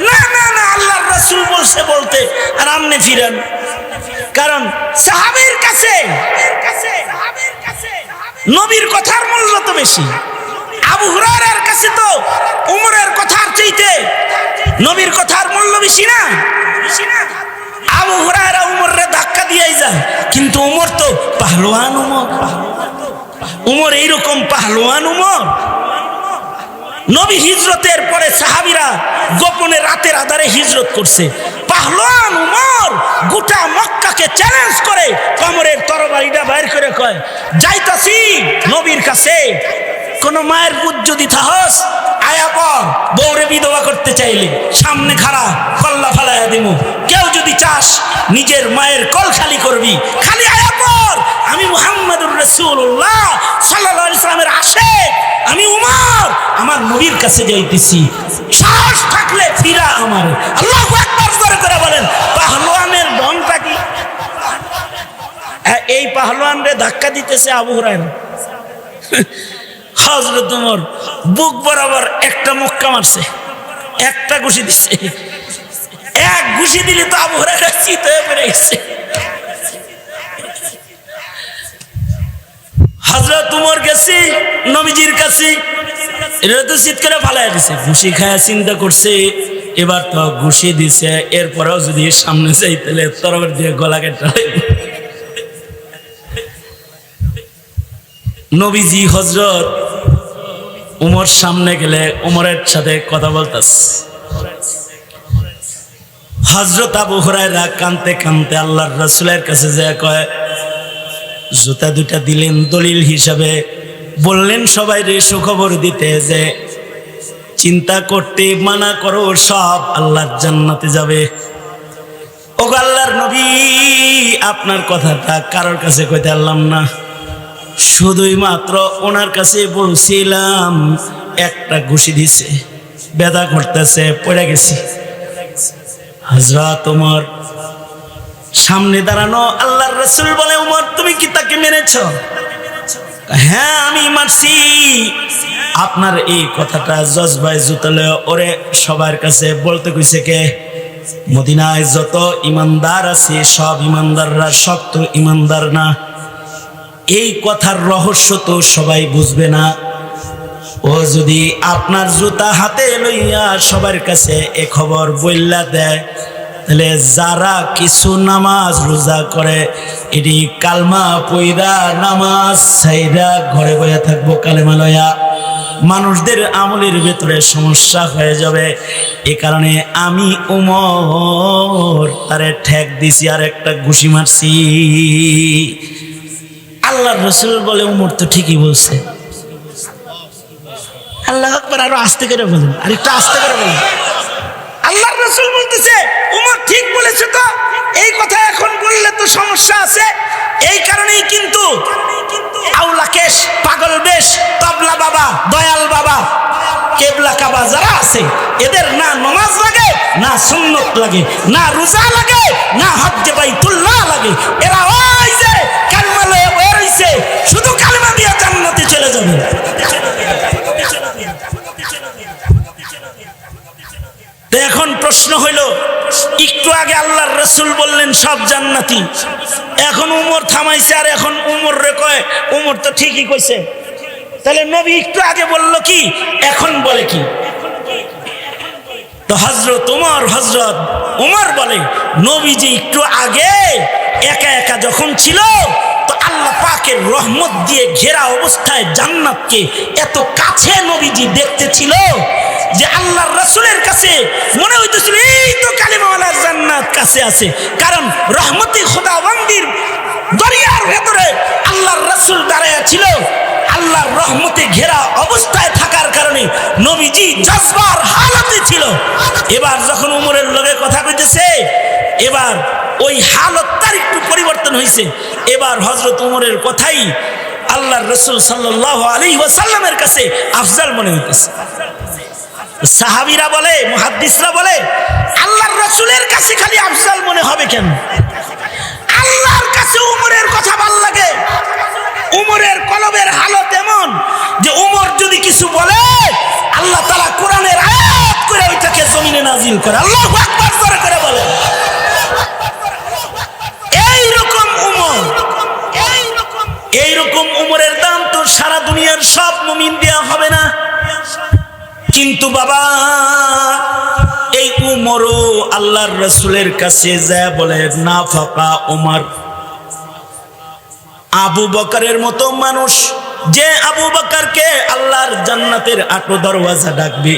না না না, আল্লাহর রাসূল বলছে বলতে, আর আমনে ফিরেন। কারণ সাহাবীর কাছে নবীর কথার মূল্য তো বেশি। আবু হুরায়রার কাছে তো উমরের কথার চাইতে নবীর কথার মূল্য বেশি না। আবু হুরায়রা উমরে ধাক্কা দিয়েই যায়, কিন্তু উমর তো পাহলোয়ান উমর এইরকম পাহলোয়ান উমর। নবী হিজরতের পরে সাহাবীরা গোপনে রাতের আধারে হিজরত করছে। পাহলোয়ান উমর গোটা মক্কাকে চ্যালেঞ্জ করে কোমরের তরবারিটা বাইর করে কয়, যাইতাছি নবীর কাছে, কোন মায়ের পুত যদি থাহস আয়া পর, বউরে বিধবা করতে চাইলে সামনে খাড়া কল্লা ফালাইয়া দিমু। কেউ যদি চাস নিজের মায়ের কল খালি করবি, খালি আয়া পর, আমি মুহাম্মদুর রাসূলুল্লাহ সাল্লাল্লাহু আলাইহি সাল্লামের আশিক, আমি উমর আমার নবীর কাছে যাইতেছি, সাহস থাকলে ফিরা আমার। আল্লাহু আকবার জোরে করে বলেন। পাহলওয়ানের ঢংটা কি? এই পাহলওয়ান রে ধাক্কা দিতেছে আবু হুরায়রা। হযরত ওমর বুক বরাবর একটা মক্কা মারছে, একটা ঘুষি দিচ্ছে। এক ঘুষি দিলে তো আবু হুরায়রা চিত হয়ে পড়ে গেছে। হযরত ওমর গেছি নবীজির কাছে, এটা তো চিৎ করে ফালাইয়া দিছে। ঘুষি খায়া চিন্তা করছে এবার তো ঘুষি দিছে, এরপরেও যদি সামনে যাই তাহলে তরবারি দিয়ে গলা কেটে নবীজি হযরত উমর সামনে গেলে উমরের সাথে কথা বলতাস। হযরত আবু হুরায়রা কানতে কানতে আল্লাহর রাসূলের কাছে যায় কয়, জুতা দুটা দিলেন দলিল হিসাবে, বললেন সবাই রে সুখবর দিতে যে চিন্তা করতে মানা করো, সব আল্লাহর জান্নাতে যাবে। ও আল্লাহর নবী, আপনার কথাটা কারোর কাছে কইতে পারলাম না, শুধুই মাত্র ওনার কাছে বলছিলাম, একটা ঘুষি দিছে, ব্যথা করতেছে, পড়ে গেছি। হযরত ওমর সামনে দাঁড়ানো আল্লাহর রাসূল বলে, ওমর তুমি কি তাকে মেরেছো? হ্যাঁ আমি মারছি। আপনার এই কথাটা জজবায় জুতলে ওরে সবার কাছে বলতে কইছে কে? মদিনায় যত ইমানদার আছে সব ইমানদাররা শক্ত ইমানদার না। এই কথার রহস্য তো সবাই বুঝবে না। ও যদি আপনার জুতা হাতে লইয়া সবার কাছে এ খবর বইলা দেয়, তাহলে যারা কিছু নামাজ রোজা করে এটি কালমা পইরা নামাজ ছাইরা ঘরে বইয়া থাকবো কালেমা লইয়া, মানুষদের আমলের ভেতরে সমস্যা হয়ে যাবে। এ কারণে আমি উমর তারে ঠেক দিছি আর একটা ঘুষি মারছি। আল্লাহর রাসূল বলে, উমর তো ঠিকই বলছে। আল্লাহু আকবার, আরো আস্তে করে বলেন, আর একটু আস্তে করে বলেন। আল্লাহর রাসূল বলতেছে উমর ঠিক বলেছে, তো এই কথা এখন বললে তো সমস্যা আছে। এই কারণেই কিন্তু আউলা কেশ, পাগল বেশ, তবলা বাবা, দয়াল বাবা, কেবলা কাবা যারা আছে, এদের না নামাজ লাগে, না সুন্নত লাগে, না রোজা লাগে, না হজ্জে বাইতুল্লাহ লাগে। এরা ওই যে কালেমা লয়ে বয়ে রইছে, শুধু কালেমা দিয়ে জান্নাতে চলে যাবে। তো এখন প্রশ্ন হইল, একটু আগে আল্লাহর রাসূল বললেন সব জান্নাতি, এখন উমর থামাইছে, আর এখন উমর রে কয় উমর তো ঠিকই কইছে। তাহলে নবী একটু আগে বলল কি, এখন বলে কি? তো হযরত উমর বলে, নবী যে একটু আগে একা একা যখন ছিল, তো আল্লাহ পাকের রহমত দিয়ে ঘেরা অবস্থায় জান্নাতকে এত কাছে নবীজি দেখতে ছিল যে আল্লাহর রাসূলের কাছে মনে হইতেছিল এই তো কালিমাওয়ালার জান্নাত কাছে আছে। কারণ রহমতে খোদাবন্দির দরিয়ার ভেতরে আল্লাহর রাসূল দাঁড়ায়া ছিল, আল্লাহর রহমতে ঘেরা অবস্থায় থাকার কারণে নবীজি জজবার হালতে ছিল। এবার যখন উমরের লগে কথা কইতেছে, এবার ওই হালতটার একটু পরিবর্তন হয়েছে। এবার হযরত উমরের কথাই আল্লাহর রাসূল সাল্লাল্লাহু আলাইহি ওয়াসাল্লামের কাছে আফজাল মনে হইতেছে। সাহাবীরা বলে, মুহাদ্দিসরা বলে, আল্লাহর রাসূলের কাছে খালি আফজাল মনে হবে কেন? আল্লাহর কাছে উমরের কথা ভাল লাগে। উমরের কলবের হালত এমন যে উমর যদি কিছু বলে, আল্লাহ তাআলা কোরআনের আয়াত করে ওইটাকে জমিনে নাজিল করে। আল্লাহু আকবার জোরে করে বলে। এইরকম উমরের দাম তো সারা দুনিয়ার সব মুমিন দেয়া হবে না। কিন্তু বাবা, এই উমরও আল্লাহর রাসূলের কাছে যায় বলে, না ফাকা উমর। আবু বকরের মতো মানুষ, যে আবু বকরকে আল্লাহর জান্নাতের আটো দরওয়াজা ডাকবে,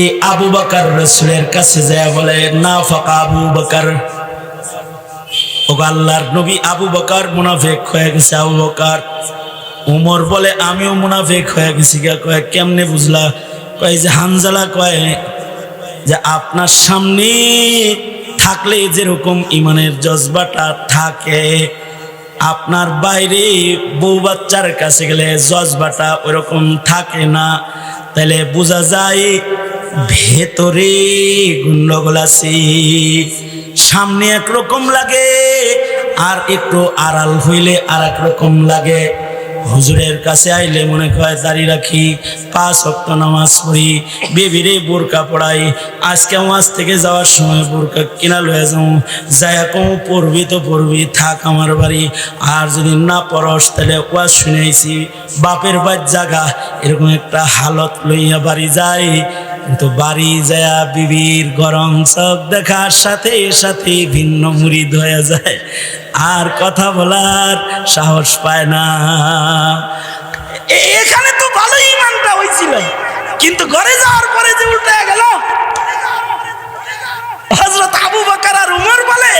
এই আবু বকর রাসূলের কাছে যায় বলে, না ফাকা আবু বকর। ও আল্লাহর নবী, আবু বকর মুনাফিক হয়ে গেছে। আবু বকর উমর বলে আমিও মুনাফিক হয়ে গেছি। কয় কেমনে বুঝলা? কয় যে হানজালা কয় যে আপনার সামনে থাকলে যেরকম ইমানের জজবাটা থাকে, আপনার বাইরে বউ বাচ্চার কাছে গেলে জজবাটা ওরকম থাকে না। তাহলে বোঝা যায় ভেতরে গন্ডগোল আছে। সামনে একরকম লাগে আর একটু আড়াল হইলে আর এক রকম লাগে। হুজুরের কাছে আইলে মনে হয় দাঁড়িয়ে রাখি, 5 ওয়াক্ত নামাজ পড়ি, বেবিরে বোরকা পড়াই। আজকে ওয়াজ থেকে যাওয়ার সময় বোরকা কিনা লয়ে যাও, যাই কম পড়বি তো পড়বি, থাক আমার বাড়ি। আর যদি না পড়স তাহলে ওয়াজ শুনেছি বাপের বাড়ির জায়গা, এরকম একটা হালত লইয়া বাড়ি যাই। কিন্তু বাড়ি যায় বিবির গরম চোখ দেখার সাথে সাথে ভিন্ন মুরিদ হয়ে যায়, আর কথা বলার সাহস পায় না। এখানে তো ভালো ইমানটা হয়েছিল, কিন্তু ঘরে যাওয়ার পরে যে উল্টে গেল। হযরত আবু বকর আর উমর বলে,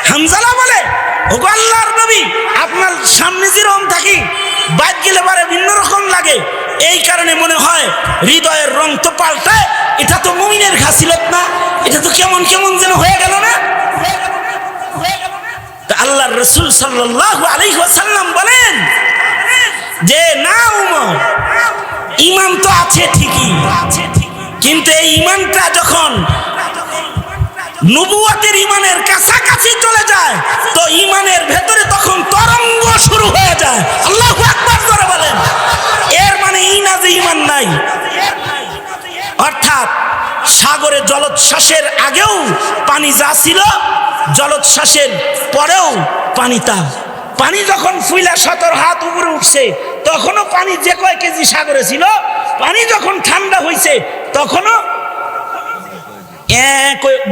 হানজালা বলে, ওগো আল্লাহর নবী, আপনার সামনে যেরকম থাকি বাদ গেলে পারে ভিন্ন রকম লাগে। এই কারণে মনে হয় হৃদয়ের রং তো পাল্টায়। এটা তো মুমিনের খাসিলত না, এটা তো কেমন কেমন যেন হয়ে গেল না। আল্লাহর রাসূল সাল্লাল্লাহু আলাইহি ওয়াসাল্লাম বলেন যে না উমর, ঈমান তো আছে ঠিকই, কিন্তু এই ঈমানটা যখন নবুয়তের ঈমানের কাছাকাছি চলে যায় তো ঈমানের ভেতরে তখন তরঙ্গ শুরু হয়ে যায়। আল্লাহু আকবার করে বলেন। এর মানে এই না যে ঈমান নাই। অর্থাৎ সাগরে জলোচ্ছ্বাসের আগেও পানি যা ছিল, জলোচ্ছ্বাসের পরেও পানি তা। পানি যখন ফুইলা 17 হাত উপরে উঠছে তখনও পানি যে কয় কেজি সাগরে ছিল, পানি যখন ঠান্ডা হয়েছে তখনও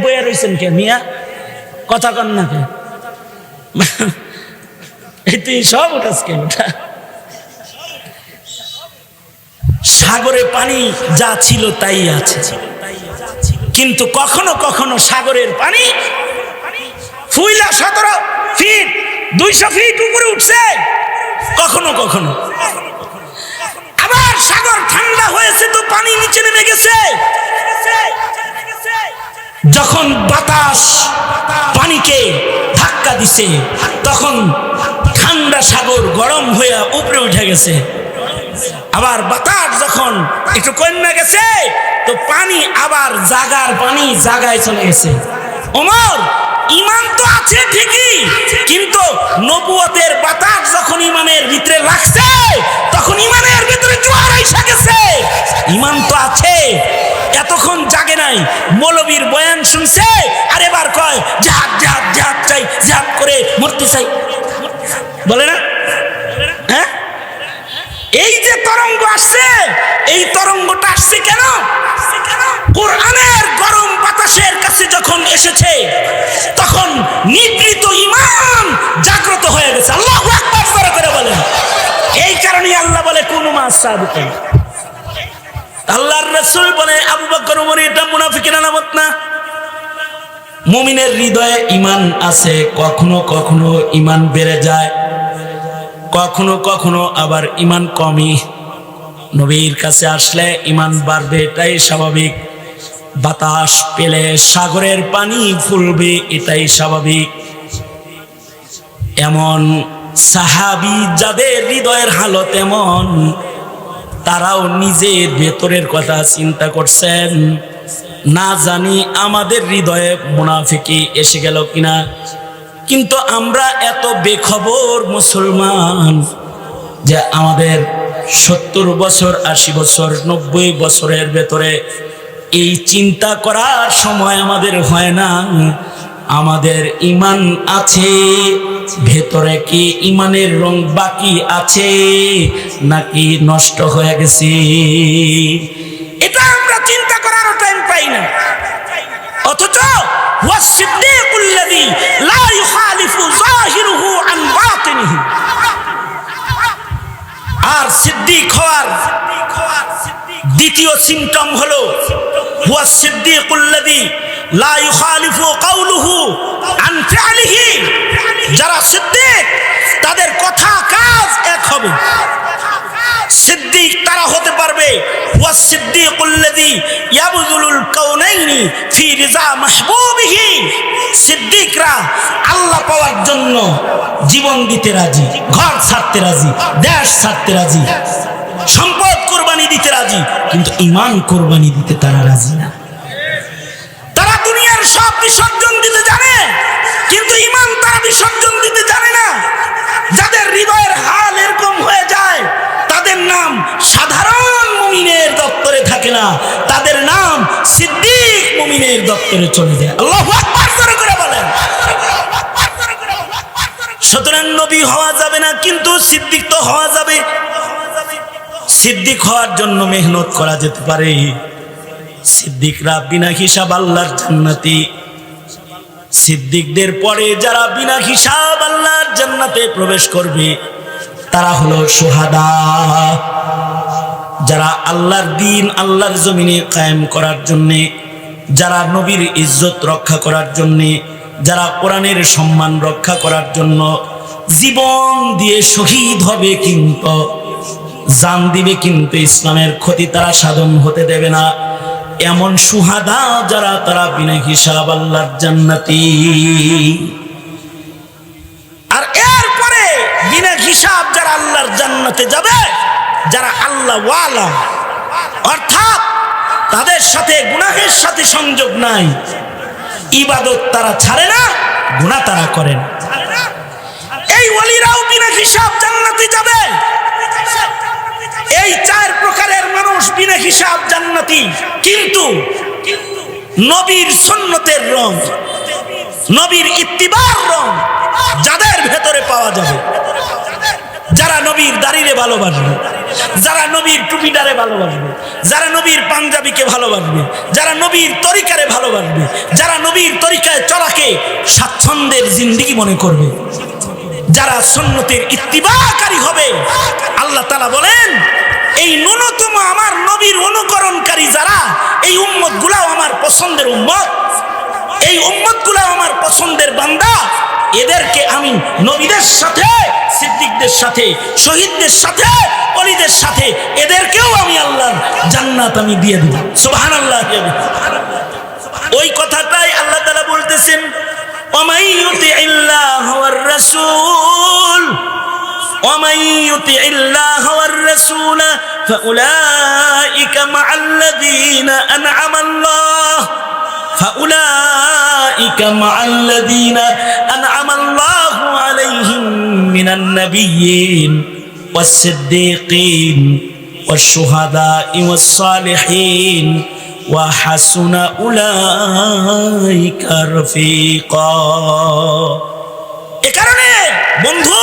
বয়ে রয়েছেন কে মিয়া, কথা কন না কে? তুই সব উঠাস কে? সাগরে পানি যা ছিল তাই আছে, কিন্তু কখনো কখনো সাগরের পানি ফুইলা 17 ফিট 200 ফিট উপরে উঠছে, কখনো কখনো আবার সাগর ঠান্ডা হয়েছে তো পানি নিচে নেমে গেছে। যখন বাতাস পানিকে ধাক্কা দিছে তখন ঠান্ডা সাগর গরম হয়ে উপরে উঠে গেছে। আবার বাতাস যখন একটু কমে গেছে তো পানি আবার জাগার পানি জাগায় চলে গেছে। ওমর, ঈমান তো আছে ঠিকই, কিন্তু নবুয়তের বাতাস যখন ঈমানের ভিতরে লাগছে তখন ঈমানের ভিতরে জোয়ার এসে গেছে। ঈমান তো আছে, এতক্ষণ জাগে নাই, মৌলবীর বয়ান শুনছে আর এবার কয় জিহাদ জিহাদ জিহাদ চাই, জিহাদ করে মরতে চাই, বলে না? হ্যাঁ, এই যে তরঙ্গ আসছে, এই তরঙ্গটা আসছে কেন? কোরআনের গরম বাতাসের কাছে যখন এসেছে তখন নিভৃত ঈমান জাগ্রত হয়ে গেছে। আল্লাহু আকবার করে বলেন। এই কারণে আল্লাহ বলে কুনু মাস সাদিকিন। আল্লাহর রাসূল বলে আবু বকর ওমর এটা মুনাফিকের আলামত না। মুমিনের হৃদয়ে ঈমান আছে, কখনো কখনো ঈমান বেড়ে যায়, কখনো কখনো আবার ঈমান কমই। নবীর কাছে আসলে ঈমান বাড়বে, এটাই স্বাভাবিক। বাতাস পেলে সাগরের পানি ফুলবে, এটাই স্বাভাবিক। এমন সাহাবী যাদের হৃদয়ের হালত এমন, তারাও নিজের ভেতরের কথা চিন্তা করছেন, না জানি আমাদের হৃদয়ে মুনাফিকি এসে গেল কিনা। কিন্তু আমরা এত বেখবর মুসলমান যে আমাদের 70 বছর 80 বছর 90 বছরের ভেতরে এই চিন্তা করার সময় আমাদের হয় না আমাদের ঈমান আছে ভেতরে, কি ঈমানের রং বাকি আছে নাকি নষ্ট হয়ে গেছে, এটা আমরা চিন্তা করারও টাইম পাই না। অথচ ওয়াসিদ্দিকুল্লাযী লা ইউখালিফু যাহিরুহু আন বাতিনিহি, আর সিদ্দিক হওয়ার দ্বিতীয় সিম্পটম হলো ওয়াসিদ্দিকুল্লাযী লা ইউখালিফু কাউলুহু আন ফিআলিহি, যারা সিদ্দিক তাদের কথা কাজ এক হবে। সিদ্দিক তারা হতে পারবে ওয়াস সিদ্দিকুল্লাযী ইয়াবযুলুল কাউনাইনি ফি রিজা মাহবুবিহি, সিদ্দিকরা আল্লাহ পাওয়ার জন্য জীবন দিতে রাজি, ঘর ছাড়তে রাজি, দেশ ছাড়তে রাজি, সম্পদ কোরবানি দিতে রাজি, কিন্তু ঈমান কোরবানি দিতে তারা রাজি না। তারা দুনিয়ার সব বিসর্জন দিতে জানে, কিন্তু ঈমান তারা বিসর্জন দিতে জানে না। যাদের হৃদয়ের হাল এরকম হয়ে যায় তাদের নাম সাধারণ মুমিনের দপ্তরে থাকে না, তাদের নাম সিদ্দিক মুমিনের দপ্তরে চলে যায়। আল্লাহু আকবার জোরে করে বলেন। সুতরাং নবী হওয়া যাবে না, কিন্তু সিদ্দিক তো হওয়া যাবে। সিদ্দিক হওয়ার জন্য মেহনত করা যেতে পারে। সিদ্দিকরা বিনা হিসাব আল্লাহর জান্নাতি। সিদ্দিকদের পরে যারা বিনা হিসাব আল্লাহর জান্নাতে প্রবেশ করবে তারা হলো শুহাদা, যারা আল্লাহর দ্বীন আল্লাহর জমিনে কায়েম করার জন্যে, যারা নবীর ইজ্জত রক্ষা করার জন্যে, যারা কোরআনের সম্মান রক্ষা করার জন্য জীবন দিয়ে শহীদ হবে, কিন্তু জান দিবে, কিন্তু ইসলামের ক্ষতি তারা সাধন হতে দেবে না। এমন শুহাদা যারা, তারা বিনা হিসাব আল্লাহর জান্নাতি। আর এরপরে বিনা হিসাব যারা আল্লাহর জান্নাতে যাবে, যারা আল্লাহ ওয়ালা, অর্থাৎ তাদের সাথে গুনাহের সাথে সংযোগ নাই, ইবাদত তারা ছাড়ে না, গুনাহ তারা করেন, এই ওয়ালিরাও বিনা হিসাব জান্নাতে যাবে। এই চার প্রকারের মানুষ বিনা হিসাব জান্নাতি। কিন্তু নবীর সুন্নতের রং, নবীর ইত্তিবার রং যাদের ভেতরে পাওয়া যাবে, যারা নবীর দাড়িরে ভালোবাসবে, যারা নবীর টুপিটারে ভালোবাসবে, যারা নবীর পাঞ্জাবিকে ভালোবাসবে, যারা নবীর তরিকারে ভালোবাসবে, যারা নবীর তরিকায় চলাকে স্বাচ্ছন্দ্যের জিন্দেগি মনে করবে, যারা সুন্নতের ইত্তিবাকারী হবে, আল্লাহ তাআলা বলেন এই ন্যূনতম আমার নবীর অনুকরণকারী যারা, এই উম্মতগুলাও আমার পছন্দের উম্মত, এই উম্মতগুলাও আমার পছন্দের বান্দা, এদেরকে আমি নবীদের সাথে, সিদ্দিকদের সাথে, শহীদদের সাথে, ওলিদের সাথে, এদেরকেও আমি আল্লাহর জান্নাত আমি দিয়ে দেব। সুবহানাল্লাহ। ওই কথাটাই আল্লাহ তাআলা বলতেছেন, ومن يطع الله والرسول ومن يطع الله والرسول فأولئك مع الذين أنعم الله أنعم الله عليهم من النبيين والصديقين والشهداء والصالحين وحسن أولئك رفيقا। এ কারণে বন্ধু,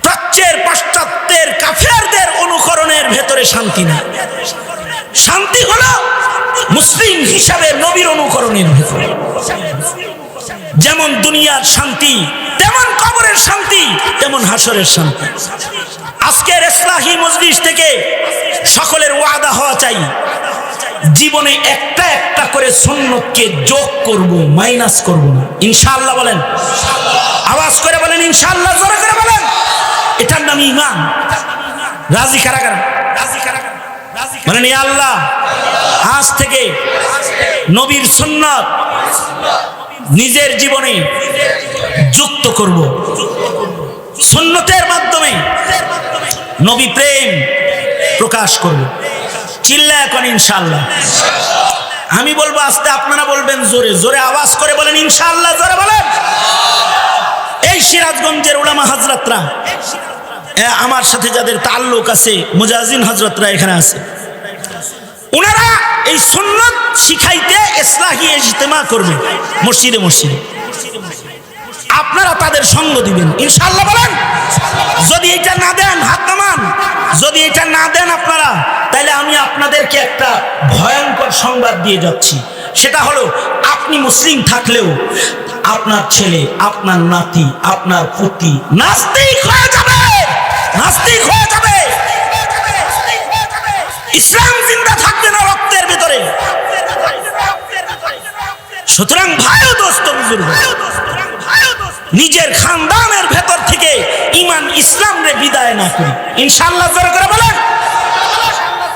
প্রাচ্যের পাশ্চাত্যের কাফেরদের অনুকরণের ভেতরে শান্তি না। শান্তি হলো মুসলিম হিসাবে নবীর অনুকরণের ভেতরে। যেমন দুনিয়ার শান্তি, তেমন কবরের শান্তি, তেমন হাসরের শান্তি। আজকের ইসলাহি মজলিস থেকে সকলের ওয়াদা হওয়া চাই, জীবনে একটা একটা করে সুন্নতকে যোগ করব, মাইনাস করব না। ইনশাআল্লাহ বলেন, আওয়াজ করে বলেন ইনশাআল্লাহ, জোরে করে বলেন। এটার নাম ঈমান। রাজি কারা কারা? বলেন ইয়া আল্লাহ, আজ থেকে নবীর সুন্নাত নিজের জীবনে যুক্ত করব, সুন্নতের মাধ্যমে নবী প্রেম প্রকাশ করব। চিল্লা এখন ইনশাআল্লাহ। আমি বলবো আস্তে, আপনারা বলবেন জোরে। জোরে আওয়াজ করে বলেন ইনশাআল্লাহ, জোরে বলেন। এই সিরাজগঞ্জের উলামা হযরতরা, আমার সাথে যাদের তাল্লুক আছে, মুজাহিদিন হযরতরা এখানে আছে, ওনারা এই সুন্নাত শিখাইতে ইসলাহি ইজতিমা করবে মসজিদে মসজিদে। আপনারা তাদের সঙ্গ দিবেন ইনশাআল্লাহ বলেন। যদি এটা না দেন, হাত নামান। যদি এটা না দেন আপনারা, তাহলে আমি আপনাদেরকে একটা ভয়ঙ্কর সংবাদ দিয়ে যাচ্ছি। সেটা হলো, আপনি মুসলিম থাকলেও আপনার ছেলে, আপনার নাতি, আপনার পুতি নাস্তিক হয়ে যাবে, নাস্তিক হয়ে যাবে। ইসলাম জিন্দা থাকবে না রক্তের ভিতরে। সুতরাং ভাই ও দোস্ত বুজুর্গ, নিজের খানদানের ভেতর থেকে ঈমান ইসলাম রে বিদায় না করি। ইনশাআল্লাহ জোরে করে বলেন,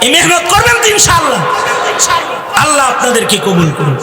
এই মেহনত করবেন তো ইনশাআল্লাহ। আল্লাহ আপনাদেরকে কবুল করুন।